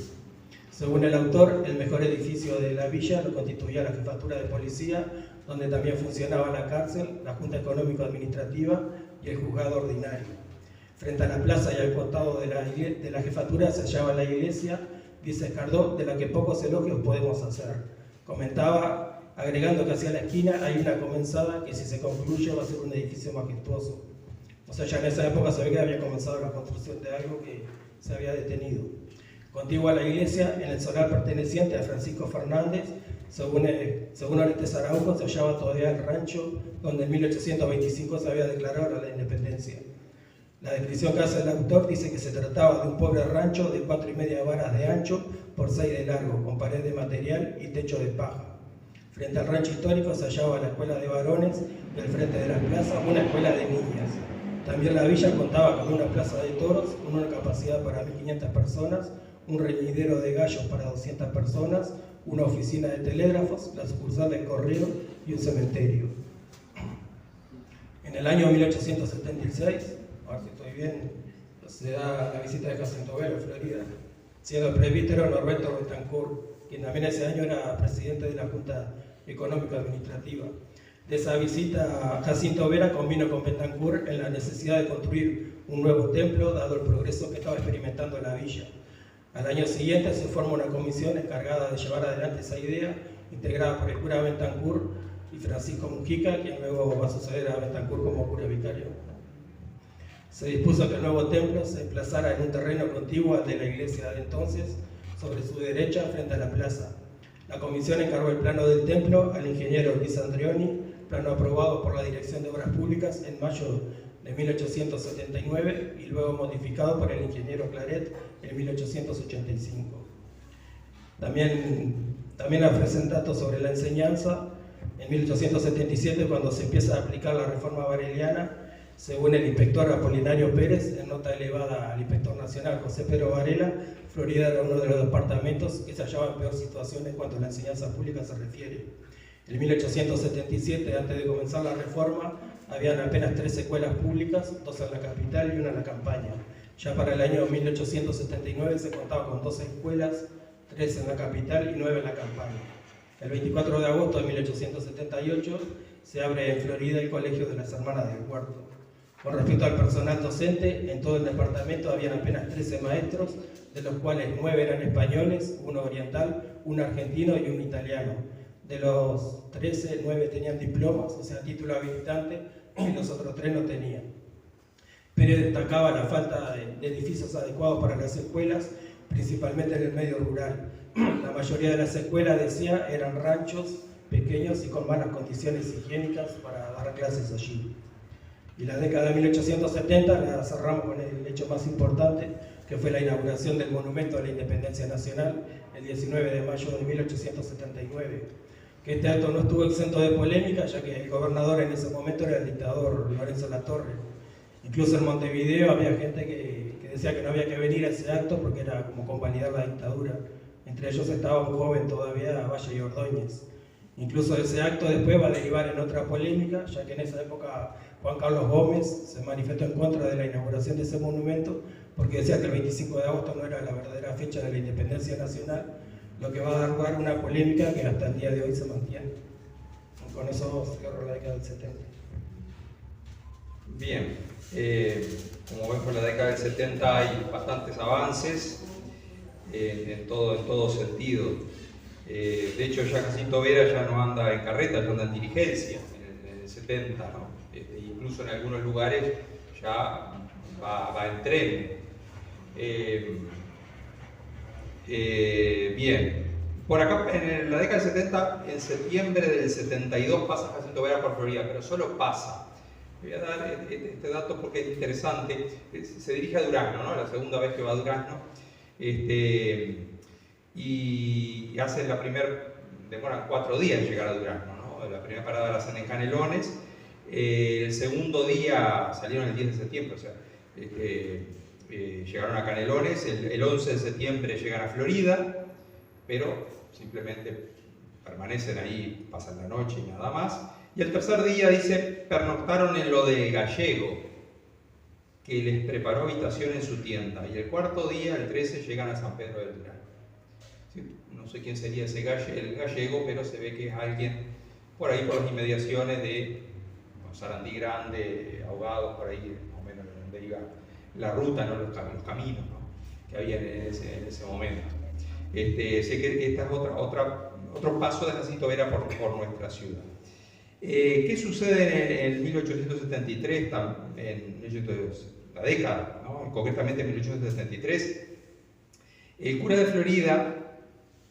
Según el autor, el mejor edificio de la villa lo constituía la jefatura de policía, donde también funcionaba la cárcel, la Junta Económico-Administrativa y el juzgado ordinario. Frente a la plaza y al costado de la jefatura se hallaba la iglesia, dice Cardó, de la que pocos elogios podemos hacer. Comentaba, agregando que hacia la esquina hay una comenzada que, si se concluye, va a ser un edificio majestuoso. O sea, ya en esa época se ve que había comenzado la construcción de algo que se había detenido. Contigua a la iglesia, en el solar perteneciente a Francisco Fernández, según Orestes Araujo, se hallaba todavía el rancho donde en 1825 se había declarado la independencia. La descripción que hace el autor dice que se trataba de un pobre rancho de 4,5 varas de ancho por 6 de largo, con pared de material y techo de paja. Frente al rancho histórico se hallaba la escuela de varones y al frente de la plaza una escuela de niñas. También la villa contaba con una plaza de toros, con una capacidad para 1.500 personas, un reñidero de gallos para 200 personas, una oficina de telégrafos, la sucursal del correo y un cementerio. En el año 1876, a ver si estoy bien, se da la visita de Jacinto Vera, Florida, siendo el presbítero Norberto Betancourt, quien también ese año era presidente de la Junta Económico-Administrativa. De esa visita, Jacinto Vera convino con Betancourt en la necesidad de construir un nuevo templo, dado el progreso que estaba experimentando la villa. Al año siguiente se forma una comisión encargada de llevar adelante esa idea, integrada por el cura Betancourt y Francisco Mujica, quien luego va a suceder a Betancourt como cura vicario. Se dispuso que el nuevo templo se emplazara en un terreno contiguo al de la iglesia de entonces, sobre su derecha frente a la plaza. La comisión encargó el plano del templo al ingeniero Luis Andreoni, plano aprobado por la Dirección de Obras Públicas en mayo de 1879 y luego modificado por el ingeniero Claret en 1885. También ofrecen datos sobre la enseñanza. En 1877, cuando se empieza a aplicar la reforma vareliana, según el inspector Apolinario Pérez, en nota elevada al inspector nacional José Pedro Varela, Florida era uno de los departamentos que se hallaba en peor situación en cuanto a la enseñanza pública se refiere. En 1877, antes de comenzar la reforma, habían apenas 3 escuelas públicas, 2 en la capital y 1 en la campaña. Ya para el año 1879 se contaba con 12 escuelas, 3 en la capital y 9 en la campaña. El 24 de agosto de 1878 se abre en Florida el Colegio de las Hermanas del Huerto. Con respecto al personal docente, en todo el departamento habían apenas 13 maestros, de los cuales 9 eran españoles, 1 oriental, 1 argentino y 1 italiano. De los 13, 9 tenían diplomas, o sea, título habilitante, y los otros 3 no tenían. Pérez destacaba la falta de edificios adecuados para las escuelas, principalmente en el medio rural. La mayoría de las escuelas, decía, eran ranchos pequeños y con malas condiciones higiénicas para dar clases allí. Y la década de 1870 la cerramos con el hecho más importante, que fue la inauguración del Monumento a la Independencia Nacional el 19 de mayo de 1879. Que este acto no estuvo exento de polémica, ya que el gobernador en ese momento era el dictador Lorenzo Latorre. Incluso en Montevideo había gente que decía que no había que venir a ese acto porque era como convalidar la dictadura. Entre ellos estaba un joven todavía, Valle y Ordóñez. Incluso ese acto después va a derivar en otra polémica, ya que en esa época Juan Carlos Gómez se manifestó en contra de la inauguración de ese monumento, porque decía que el 25 de agosto no era la verdadera fecha de la independencia nacional, lo que va a dar lugar a una polémica que hasta el día de hoy se mantiene. Con eso cierro la década del 70. Bien, como ven, por la década del 70 hay bastantes avances en todo sentido. De hecho, ya Jacinto Vera ya no anda en carreta, ya anda en dirigencia en el 70, ¿no? Incluso en algunos lugares ya va en tren. Bien, por acá en la década del 70, en septiembre del 72 pasa Jacinto Vera por Florida, pero solo pasa. Voy a dar este dato porque es interesante. Se dirige a Durazno, ¿no? La segunda vez que va a Durazno. Y hace demoran 4 días en llegar a Durazno, ¿no? La primera parada la hacen en Canelones. El segundo día salieron el 10 de septiembre, o sea, llegaron a Canelones. El 11 de septiembre llegan a Florida, pero simplemente permanecen ahí, pasan la noche y nada más. Y el tercer día, dice, pernoctaron en lo del gallego, que les preparó habitación en su tienda. Y el cuarto día, el 13, llegan a San Pedro del Durazno. ¿Sí? No sé quién sería el gallego, pero se ve que es alguien por ahí, por las inmediaciones de Sarandí Grande, Ahogados, por ahí, más o menos donde iba la ruta, ¿no? los caminos, ¿no? que había en ese momento. Sé que esta es otro paso de Jacinto Vera por nuestra ciudad. ¿Qué sucede en 1873, la década, ¿no? Concretamente en 1873? El cura de Florida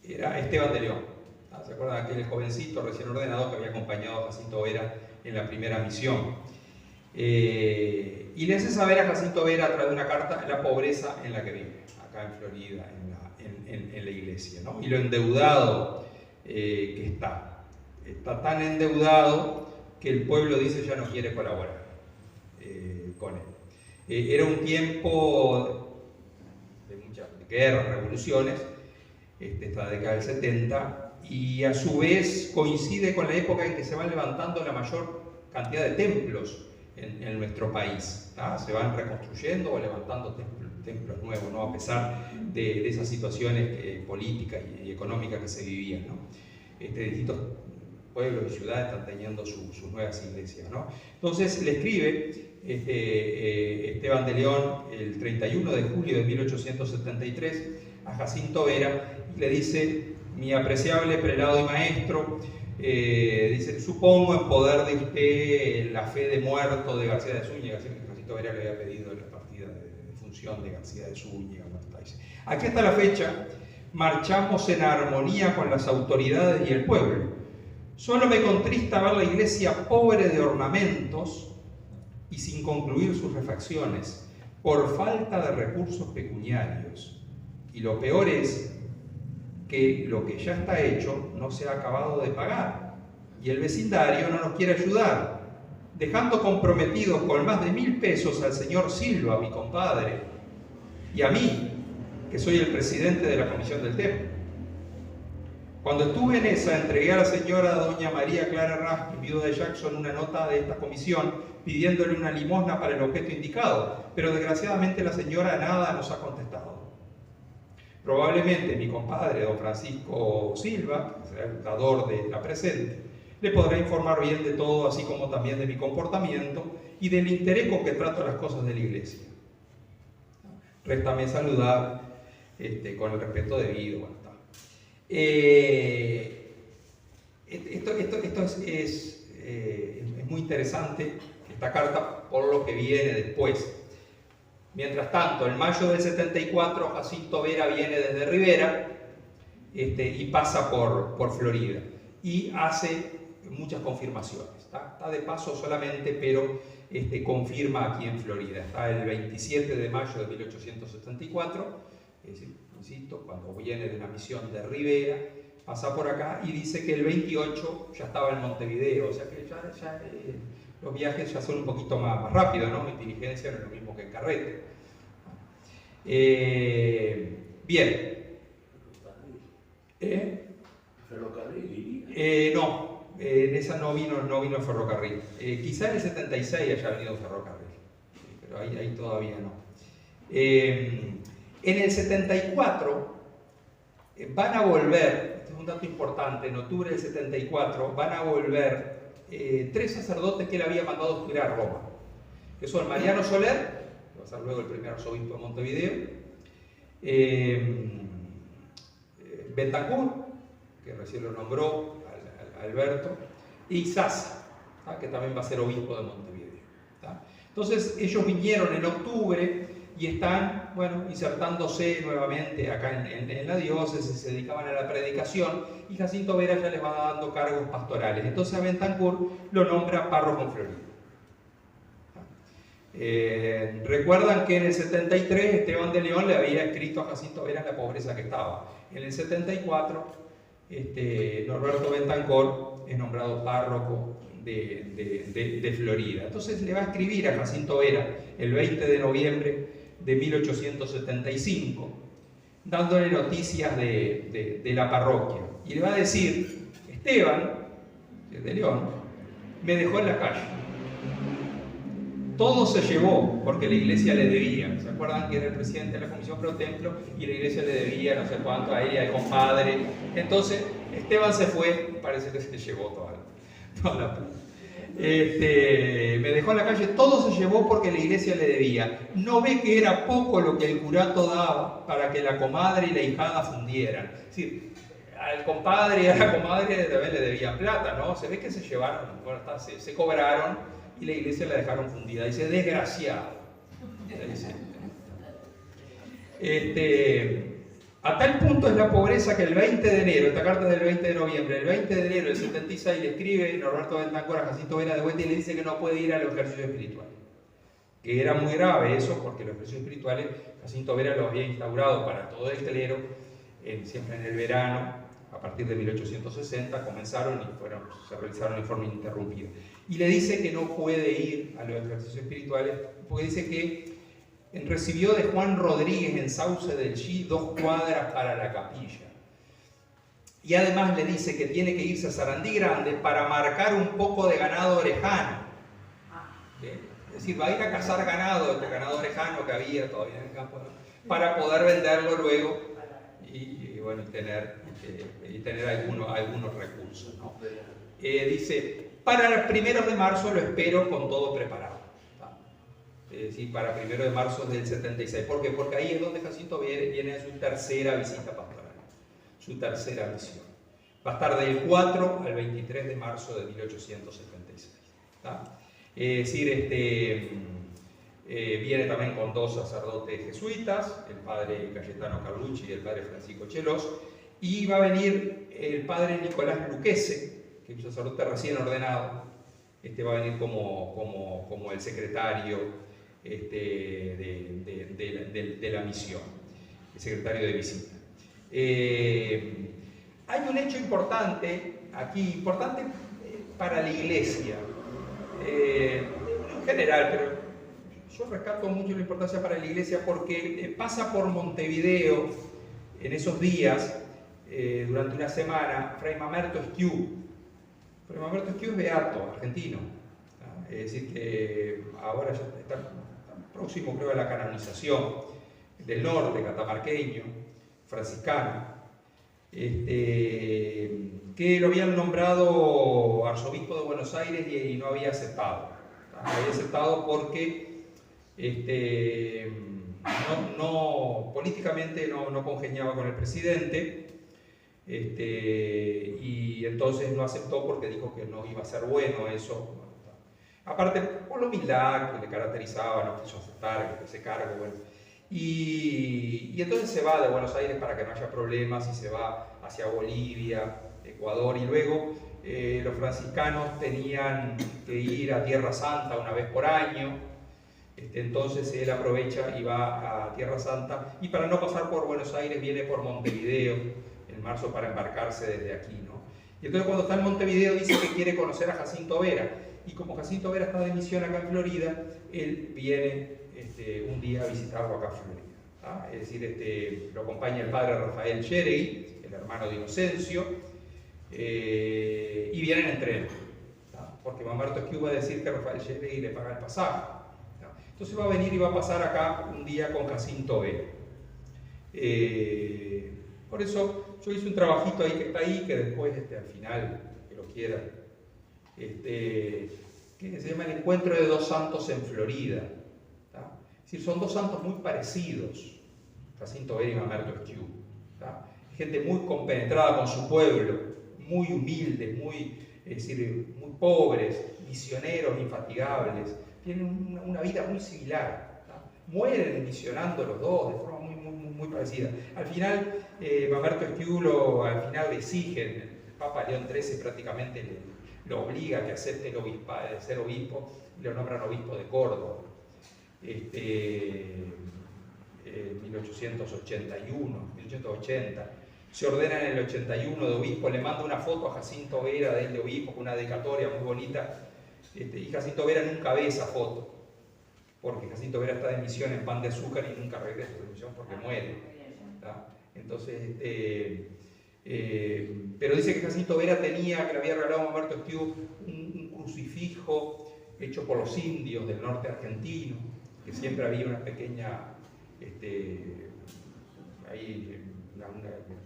era Esteban de León. ¿Se acuerdan de aquel jovencito recién ordenado que había acompañado a Jacinto Vera en la primera misión? Y le hace saber a Jacinto Vera a través de una carta la pobreza en la que vive, acá en Florida, en la iglesia, ¿no? Y lo endeudado que está. Está tan endeudado que el pueblo dice ya no quiere colaborar con él. Era un tiempo de muchas guerras, revoluciones, esta década del 70, y a su vez coincide con la época en que se van levantando la mayor cantidad de templos en nuestro país. ¿tá? Se van reconstruyendo o levantando templos nuevos, ¿no? A pesar de esas situaciones políticas y económicas que se vivían, ¿no? Distintos pueblos y ciudades están teniendo sus nuevas iglesias, ¿no? Entonces le escribe Esteban de León el 31 de julio de 1873 a Jacinto Vera y le dice: mi apreciable prelado y maestro, dice, supongo en poder de usted la fe de muerto de García de Zúñiga. Jacinto Vera le había pedido la partida de función de García de Zúñiga. Aquí está la fecha. Marchamos en armonía con las autoridades y el pueblo. Solo me contrista ver la iglesia pobre de ornamentos y sin concluir sus refacciones, por falta de recursos pecuniarios. Y lo peor es que lo que ya está hecho no se ha acabado de pagar, y el vecindario no nos quiere ayudar, dejando comprometidos con más de 1.000 pesos al señor Silva, mi compadre, y a mí, que soy el presidente de la comisión del templo. Cuando estuve en esa, entregué a la señora doña María Clara Raskin, viuda de Jackson, una nota de esta comisión pidiéndole una limosna para el objeto indicado, pero desgraciadamente la señora nada nos ha contestado. Probablemente mi compadre, don Francisco Silva, que será el dador de la presente, le podrá informar bien de todo, así como también de mi comportamiento y del interés con que trato las cosas de la iglesia. Réstame saludar con el respeto debido. Bueno, esto es muy interesante, esta carta, por lo que viene después. Mientras tanto, en mayo del 74, Jacinto Vera viene desde Rivera y pasa por Florida y hace muchas confirmaciones. Está de paso solamente, pero confirma aquí en Florida. Está el 27 de mayo de 1874, es decir, insisto, cuando viene de una misión de Rivera, pasa por acá y dice que el 28 ya estaba en Montevideo, o sea que ya los viajes ya son un poquito más rápidos, ¿no? En diligencia no es lo mismo que en carrete. Bien. Ferrocarril. No, en esa no vino el ferrocarril. Quizá en el 76 haya venido un ferrocarril, pero ahí todavía no. En el 74 van a volver, este es un dato importante, en octubre del 74 van a volver 3 sacerdotes que él había mandado a estudiar a Roma, que son Mariano Soler, que va a ser luego el primer arzobispo de Montevideo, Bentancur, que recién lo nombró Alberto, y Sasa, que también va a ser obispo de Montevideo. Entonces ellos vinieron en octubre y están, bueno, insertándose nuevamente acá en la diócesis, se dedicaban a la predicación, y Jacinto Vera ya les va dando cargos pastorales. Entonces a Bentancur lo nombra párroco en Florida. Recuerdan que en el 73 Esteban de León le había escrito a Jacinto Vera la pobreza que estaba. En el 74 Norberto Bentancor es nombrado párroco de Florida. Entonces le va a escribir a Jacinto Vera el 20 de noviembre de 1875, dándole noticias de la parroquia. Y le va a decir: Esteban, de León, me dejó en la calle. Todo se llevó porque la iglesia le debía. ¿Se acuerdan que era el presidente de la Comisión Pro Templo y la iglesia le debía no sé cuánto a ella, al compadre? Entonces Esteban se fue y parece que se llevó toda la plata. Me dejó en la calle, todo se llevó porque la iglesia le debía. No ve que era poco lo que el curato daba para que la comadre y la hijada fundieran. Es decir, al compadre y a la comadre también le debían plata, ¿no? Se ve que se llevaron, bueno, se cobraron y la iglesia la dejaron fundida. Dice: desgraciado. A tal punto es la pobreza que el 20 de enero, esta carta es del 20 de noviembre, el 20 de enero del 76 le escribe Norberto Bentancor a Jacinto Vera de vuelta y le dice que no puede ir a los ejercicios espirituales. Que era muy grave eso, porque los ejercicios espirituales Jacinto Vera los había instaurado para todo el clero, siempre en el verano, a partir de 1860, comenzaron y se realizaron en forma ininterrumpida. Y le dice que no puede ir a los ejercicios espirituales, porque dice que recibió de Juan Rodríguez en Sauce del Chi 2 cuadras para la capilla. Y además le dice que tiene que irse a Sarandí Grande para marcar un poco de ganado orejano. Es decir, va a ir a cazar ganado, este ganado orejano que había todavía en el campo, ¿no? Para poder venderlo luego y tener algunos recursos, ¿no? Dice: para los 1 de marzo lo espero con todo preparado. Es decir, para 1 de marzo del 76. ¿Por qué? Porque ahí es donde Jacinto viene a su tercera visita pastoral, su tercera misión. Va a estar del 4 al 23 de marzo de 1876. Es decir, viene también con 2 sacerdotes jesuitas, el padre Cayetano Carlucci y el padre Francisco Chelos, y va a venir el padre Nicolás Luquese, que es un sacerdote recién ordenado. Va a venir como el secretario de la misión, el secretario de visita. Hay un hecho importante aquí, para la iglesia, en general, pero yo rescato mucho la importancia para la iglesia porque pasa por Montevideo en esos días, durante una semana, Fray Mamerto Esquiú. Fray Mamerto Esquiú es beato, argentino. Es decir, que ahora ya está próximo, creo, a la canonización, del norte, catamarqueño, franciscano, que lo habían nombrado arzobispo de Buenos Aires y no había aceptado. No había aceptado porque políticamente no congeniaba con el presidente, y entonces no aceptó porque dijo que no iba a ser bueno eso. Aparte, por la humildad que le caracterizaba, no quiso aceptar ese cargo. Bueno. Y entonces se va de Buenos Aires para que no haya problemas y se va hacia Bolivia, Ecuador, y luego los franciscanos tenían que ir a Tierra Santa una vez por año. Entonces él aprovecha y va a Tierra Santa, y para no pasar por Buenos Aires viene por Montevideo en marzo para embarcarse desde aquí, ¿no? Y entonces cuando está en Montevideo dice que quiere conocer a Jacinto Vera. Y como Jacinto Vera está de misión acá en Florida, él viene un día a visitarlo acá en Florida. Es decir, lo acompaña el padre Rafael Cheregui, el hermano de Inocencio, y vienen en tren, ¿tá? Porque Mamerto Esquiú va a decir que Rafael Yepegui le paga el pasaje, ¿tá? Entonces va a venir y va a pasar acá un día con Jacinto Vera. Por eso yo hice un trabajito ahí que está ahí, que después al final, que lo quieran, que se llama El encuentro de dos santos en Florida, ¿tá? Es decir, son dos santos muy parecidos, Jacinto Vera y Mamerto Esquiú, ¿tá? Gente muy compenetrada con su pueblo, muy humildes, es decir, muy pobres, misioneros infatigables, tienen una vida muy similar, ¿tá? Mueren misionando los dos de forma muy parecida. Al final, Mamerto Esquiú al final le exigen, el Papa León XIII prácticamente lo obliga a que acepte el ser obispo y lo nombran obispo de Córdoba. 1880. Se ordena en el 81 de obispo, le manda una foto a Jacinto Vera de él de obispo con una dedicatoria muy bonita, y Jacinto Vera nunca ve esa foto, porque Jacinto Vera está de misión en Pan de Azúcar y nunca regresa de misión porque muere, ¿tá? Entonces, pero dice que Jacinto Vera que le había regalado a Mamerto Esquiú un crucifijo hecho por los indios del norte argentino, que siempre había una pequeña,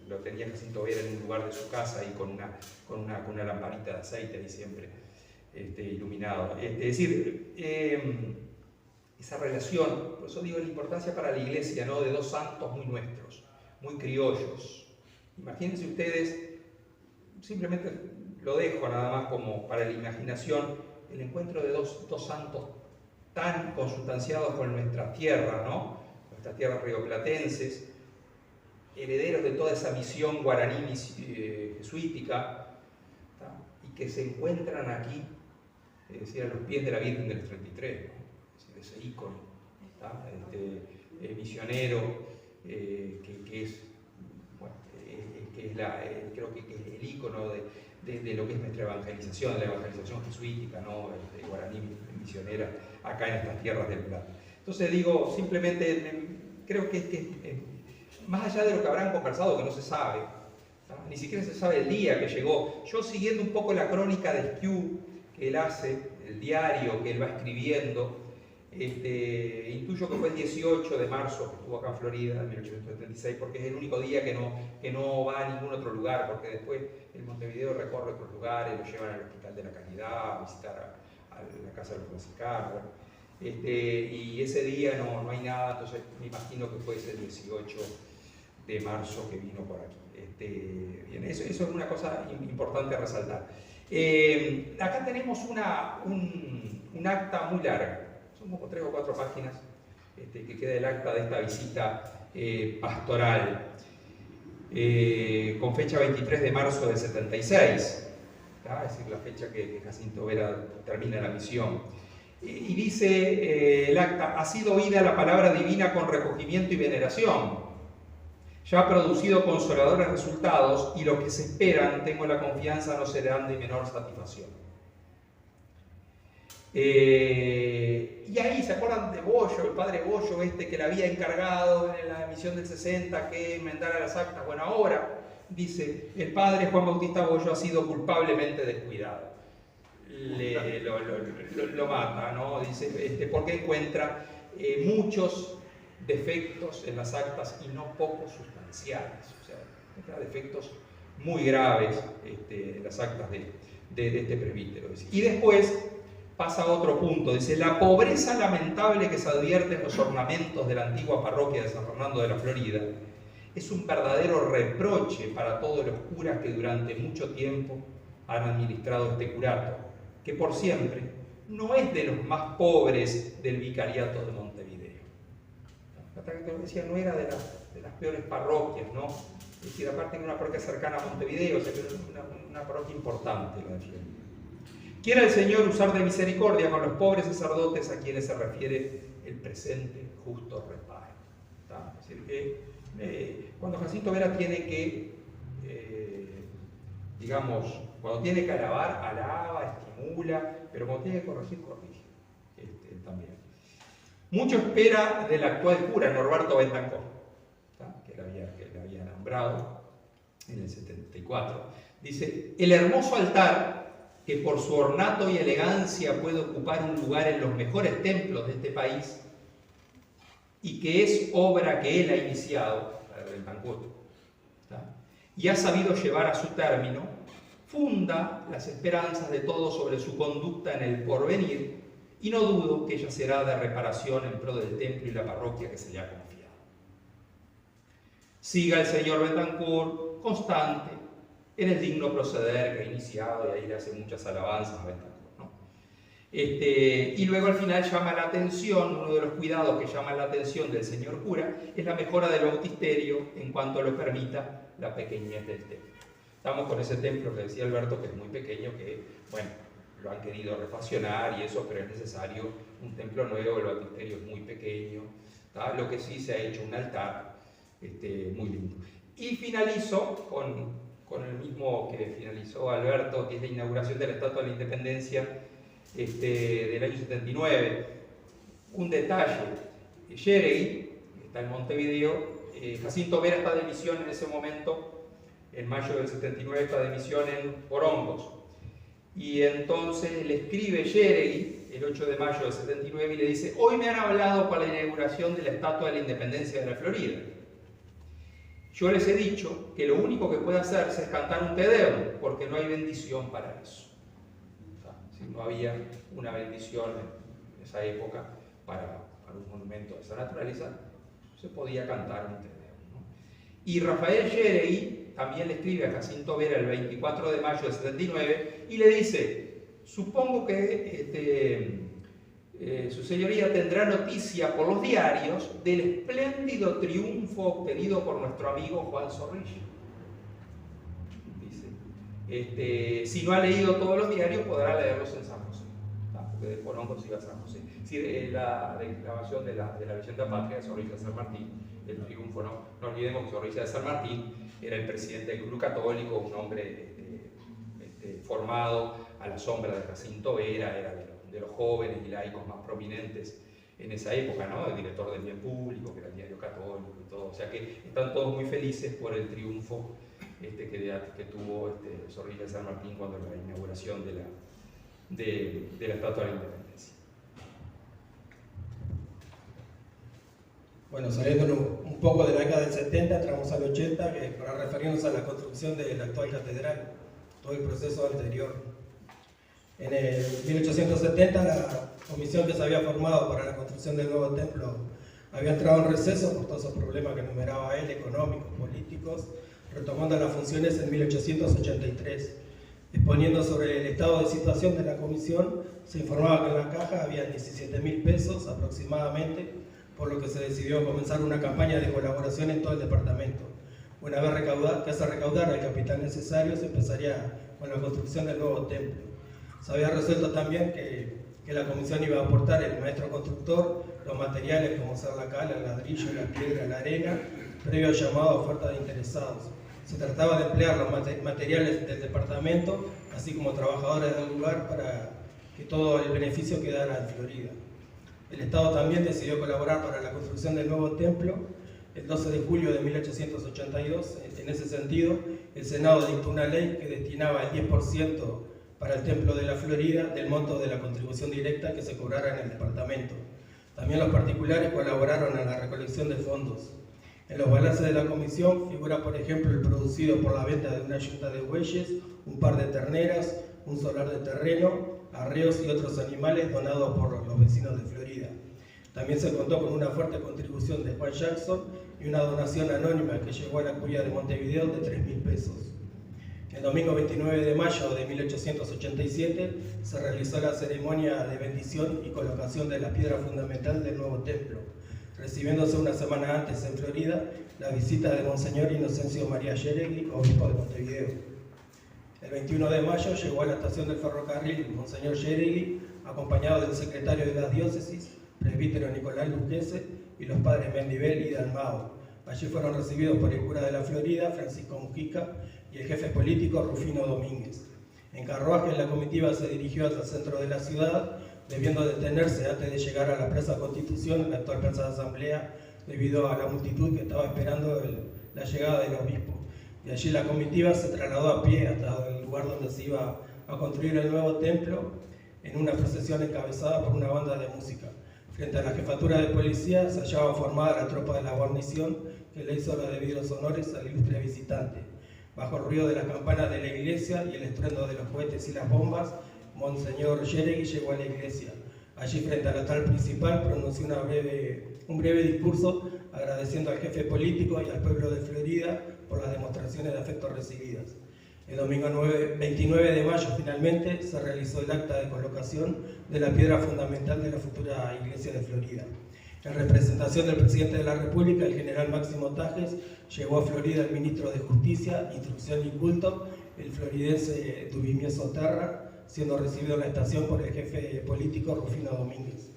lo tenía Jacinto Vera en un lugar de su casa y con una lamparita de aceite ahí siempre iluminado. Es decir, esa relación, por eso digo la importancia para la iglesia, ¿no?, de dos santos muy nuestros, muy criollos. Imagínense ustedes, simplemente lo dejo nada más como para la imaginación, el encuentro de dos santos tan consustanciados con nuestra tierra, ¿no?, nuestras tierras rioplatenses, herederos de toda esa misión guaraní jesuítica, ¿tá?, y que se encuentran aquí, es decir, a los pies de la Virgen del 33, ¿no?, es decir, ese ícono, ¿tá?, misionero, que es, bueno, creo que es el ícono de lo que es nuestra evangelización, de la evangelización jesuítica, ¿no?, guaraní misionera, acá en estas tierras del Plata. Entonces digo, simplemente creo que más allá de lo que habrán conversado, que no se sabe, ¿tá?, ni siquiera se sabe el día que llegó. Yo siguiendo un poco la crónica de Esquiú que él hace, el diario que él va escribiendo, intuyo que fue el 18 de marzo que estuvo acá en Florida, en 1876, porque es el único día que no va a ningún otro lugar, porque después en Montevideo recorre otros lugares, lo llevan al Hospital de la Caridad, a visitar a la Casa de los Franciscanos, bueno. Y ese día no hay nada, entonces me imagino que fue ese 18 de marzo que vino por aquí. Bien, eso es una cosa importante a resaltar. Acá tenemos un acta muy larga, son como 3 o 4 páginas, que queda el acta de esta visita pastoral, con fecha 23 de marzo del 76, ¿tá?, es decir, la fecha que Jacinto Vera termina la misión. Y dice el acta: ha sido oída la palabra divina con recogimiento y veneración. Ya ha producido consoladores resultados y los que se esperan, tengo la confianza, no serán de menor satisfacción. Y ahí, ¿se acuerdan de Bollo, el padre Bollo que le había encargado en la emisión del 60 que enmendara las actas? Bueno, ahora, dice, el padre Juan Bautista Bollo ha sido culpablemente descuidado. Lo mata, ¿no? Dice, porque encuentra muchos defectos en las actas y no pocos sustanciales, o sea, encuentra defectos muy graves en las actas de este presbítero. Y después pasa a otro punto, dice: la pobreza lamentable que se advierte en los ornamentos de la antigua parroquia de San Fernando de la Florida es un verdadero reproche para todos los curas que durante mucho tiempo han administrado este curato, que por siempre no es de los más pobres del vicariato de Montevideo. Hasta que te lo decía, no era de las peores parroquias, ¿no? Es decir, aparte de una parroquia cercana a Montevideo, o sea, que una parroquia importante la de Florida. Quiera el Señor usar de misericordia con los pobres sacerdotes a quienes se refiere el presente justo reparo, ¿tá? Es decir, que cuando Jacinto Vera tiene que, digamos, cuando tiene que alabar, alaba, estimula, pero cuando tiene que corregir, corrige también. Mucho espera del actual cura, Norberto Betancourt, ¿tá?, que le había nombrado. en el 74. Dice, el hermoso altar, que por su ornato y elegancia puede ocupar un lugar en los mejores templos de este país, y que es obra que él ha iniciado, la de Betancourt, y ha sabido llevar a su término, funda las esperanzas de todos sobre su conducta en el porvenir, y no dudo que ella será de reparación en pro del templo y la parroquia que se le ha confiado. Siga el señor Betancourt constante en el digno proceder que ha iniciado, y ahí le hace muchas alabanzas a Betancourt, ¿no? Y luego al final llama la atención, uno de los cuidados que llama la atención del señor cura es la mejora del bautisterio en cuanto lo permita la pequeñez del templo. Estamos con ese templo que decía Alberto, que es muy pequeño, que, bueno, lo han querido refaccionar y eso, pero es necesario un templo nuevo, el bautisterio es muy pequeño, ¿tá? Lo que sí se ha hecho un altar muy lindo. Y finalizo con el mismo que finalizó Alberto, que es la inauguración de la Estatua de la Independencia del año 79. Un detalle, Xeregui, que está en Montevideo, Jacinto Vera está de misión en ese momento, en mayo del 79 está de misión en Porongos. Y entonces le escribe Xeregui, el 8 de mayo del 79, y le dice, hoy me han hablado para la inauguración de la Estatua de la Independencia de la Florida. Yo les he dicho que lo único que puede hacerse es cantar un Te Deum, porque no hay bendición para eso. O sea, si no había una bendición en esa época para un monumento de esa naturaleza, se podía cantar un Te Deum, ¿no? Y Rafael Xeregui también le escribe a Jacinto Vera el 24 de mayo del 79 y le dice, supongo que su señoría tendrá noticia por los diarios del espléndido triunfo obtenido por nuestro amigo Juan Zorrilla. Dice, si no ha leído todos los diarios podrá leerlos en San José, porque de Porongos iba a San José. Es decir, la declaración de la Vicenta Patria de Zorrilla de San Martín, el triunfo, no olvidemos que Zorrilla de San Martín era el presidente del Club Católico, un hombre formado a la sombra de Jacinto Vera, era de los jóvenes y laicos más prominentes en esa época, ¿no? El director del Bien Público, que era el diario católico y todo. O sea que están todos muy felices por el triunfo que tuvo Zorrilla de San Martín cuando la inauguración de la Estatua de la Independencia. Bueno, saliendo un poco de la década del 70, entramos al 80, que para referirnos a la construcción de la actual catedral, todo el proceso anterior. En el 1870, la comisión que se había formado para la construcción del nuevo templo había entrado en receso por todos esos problemas que enumeraba él, económicos, políticos, retomando las funciones en 1883. Exponiendo sobre el estado de situación de la comisión, se informaba que en la caja había 17.000 pesos aproximadamente, por lo que se decidió comenzar una campaña de colaboración en todo el departamento. Una vez que se recaudara el capital necesario, se empezaría con la construcción del nuevo templo. Se había resuelto también que la comisión iba a aportar el maestro constructor, los materiales como ser la cal, el ladrillo, la piedra, la arena, previo llamado a oferta de interesados. Se trataba de emplear los materiales del departamento, así como trabajadores del lugar, para que todo el beneficio quedara en Florida. El Estado también decidió colaborar para la construcción del nuevo templo. El 12 de julio de 1882, en ese sentido, el Senado dictó una ley que destinaba el 10% para el templo de la Florida del monto de la contribución directa que se cobrara en el departamento. También los particulares colaboraron en la recolección de fondos. En los balances de la comisión figura, por ejemplo, el producido por la venta de una yunta de bueyes, un par de terneras, un solar de terreno, arreos y otros animales donados por los vecinos de Florida. También se contó con una fuerte contribución de Juan Jackson y una donación anónima que llegó a la curia de Montevideo de 3.000 pesos. El domingo 29 de mayo de 1887 se realizó la ceremonia de bendición y colocación de la piedra fundamental del nuevo templo, recibiéndose una semana antes en Florida la visita de Monseñor Inocencio María Xeregui, obispo de Montevideo. El 21 de mayo llegó a la estación del ferrocarril Monseñor Xeregui, acompañado del secretario de la diócesis, presbítero Nicolás Luquese, y los padres Mendivel y Dalmao. Allí fueron recibidos por el cura de la Florida, Francisco Mujica, y el jefe político, Rufino Domínguez. En carruaje, la comitiva se dirigió hacia el centro de la ciudad, debiendo detenerse antes de llegar a la Plaza Constitución, la actual Plaza de Asamblea, debido a la multitud que estaba esperando la llegada del obispo. Y allí la comitiva se trasladó a pie hasta el lugar donde se iba a construir el nuevo templo, en una procesión encabezada por una banda de música. Frente a la jefatura de policía se hallaba formada la tropa de la guarnición que le hizo los debidos honores al ilustre visitante. Bajo el ruido de las campanas de la iglesia y el estruendo de los cohetes y las bombas, Monseñor Yeregui llegó a la iglesia. Allí, frente al altar principal, pronunció un breve discurso agradeciendo al jefe político y al pueblo de Florida por las demostraciones de afecto recibidas. El domingo 29 de mayo, finalmente, se realizó el acta de colocación de la piedra fundamental de la futura iglesia de Florida. En representación del presidente de la República, el general Máximo Tajes, llegó a Florida el ministro de Justicia, Instrucción y Culto, el floridense Dubimieso Terra, siendo recibido en la estación por el jefe político Rufino Domínguez.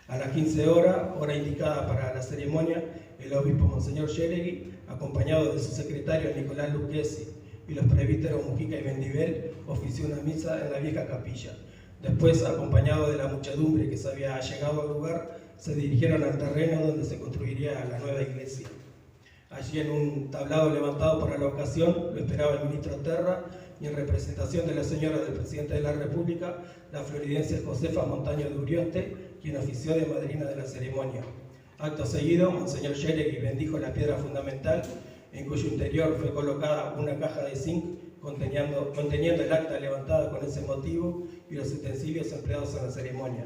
A las 15 horas, hora indicada para la ceremonia, el obispo Monseñor Yeregui, acompañado de su secretario Nicolás Lucchesi y los presbíteros Mujica y Bendivel, ofició una misa en la vieja capilla. Después, acompañado de la muchedumbre que se había llegado al lugar, se dirigieron al terreno donde se construiría la nueva iglesia. Allí, en un tablado levantado para la ocasión, lo esperaba el ministro Terra, y en representación de la señora del presidente de la República, la floridense Josefa Montaño de Urioste, quien ofició de madrina de la ceremonia. Acto seguido, Monseñor Yeregui bendijo la piedra fundamental, en cuyo interior fue colocada una caja de zinc conteniendo el acta levantada con ese motivo y los utensilios empleados en la ceremonia.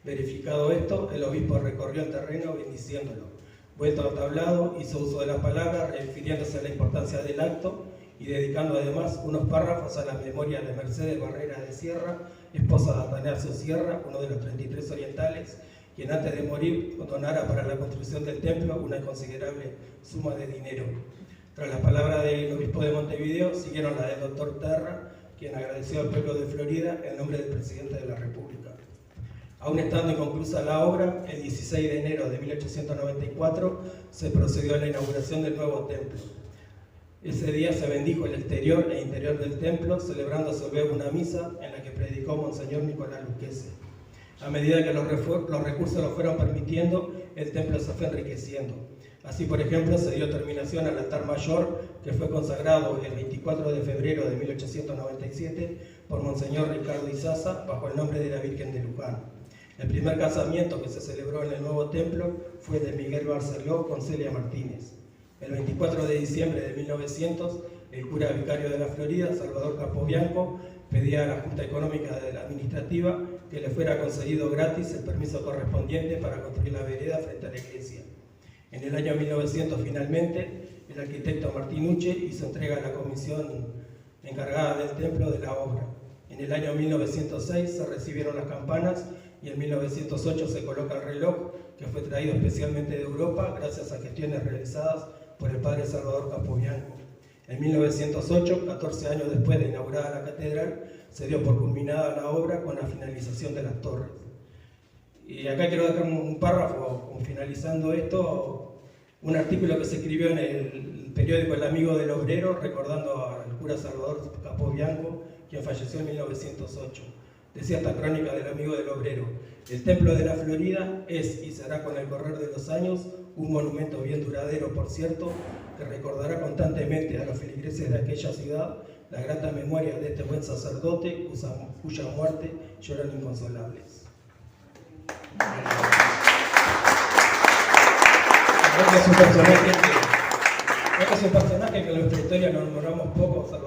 Verificado esto, el obispo recorrió el terreno bendiciéndolo. Vuelto al tablado, hizo uso de la palabra, refiriéndose a la importancia del acto y dedicando además unos párrafos a la memoria de Mercedes Barrera de Sierra, esposa de Atanasio Sierra, uno de los 33 orientales, quien antes de morir donara para la construcción del templo una considerable suma de dinero. Tras las palabras del obispo de Montevideo, siguieron las del doctor Terra, quien agradeció al pueblo de Florida en nombre del presidente de la República. Aún estando inconclusa la obra, el 16 de enero de 1894 se procedió a la inauguración del nuevo templo. Ese día se bendijo el exterior e interior del templo, celebrándose luego una misa en la que predicó Monseñor Nicolás Lucchesi. A medida que los recursos lo fueron permitiendo, el templo se fue enriqueciendo. Así, por ejemplo, se dio terminación al altar mayor, que fue consagrado el 24 de febrero de 1897 por Monseñor Ricardo Izaza, bajo el nombre de la Virgen de Luján. El primer casamiento que se celebró en el nuevo templo fue de Miguel Barceló con Celia Martínez. El 24 de diciembre de 1900, el cura vicario de la Florida, Salvador Capobianco, pedía a la Junta Económica de la Administrativa que le fuera concedido gratis el permiso correspondiente para construir la vereda frente a la iglesia. En el año 1900, finalmente, el arquitecto Martinucci hizo entrega a la comisión encargada del templo de la obra. En el año 1906 se recibieron las campanas y en 1908 se coloca el reloj, que fue traído especialmente de Europa gracias a gestiones realizadas por el padre Salvador Capobianco. En 1908, 14 años después de inaugurada la catedral, se dio por culminada la obra con la finalización de las torres. Y acá quiero dejar un párrafo, finalizando esto, un artículo que se escribió en el periódico El Amigo del Obrero, recordando al cura Salvador Capobianco, quien falleció en 1908. Decía esta crónica del Amigo del Obrero: el templo de la Florida es y será con el correr de los años un monumento bien duradero, por cierto, que recordará constantemente a los feligreses de aquella ciudad la grata memoria de este buen sacerdote cuya muerte lloran inconsolables. Este es un personaje que en nuestra historia nos nombramos poco.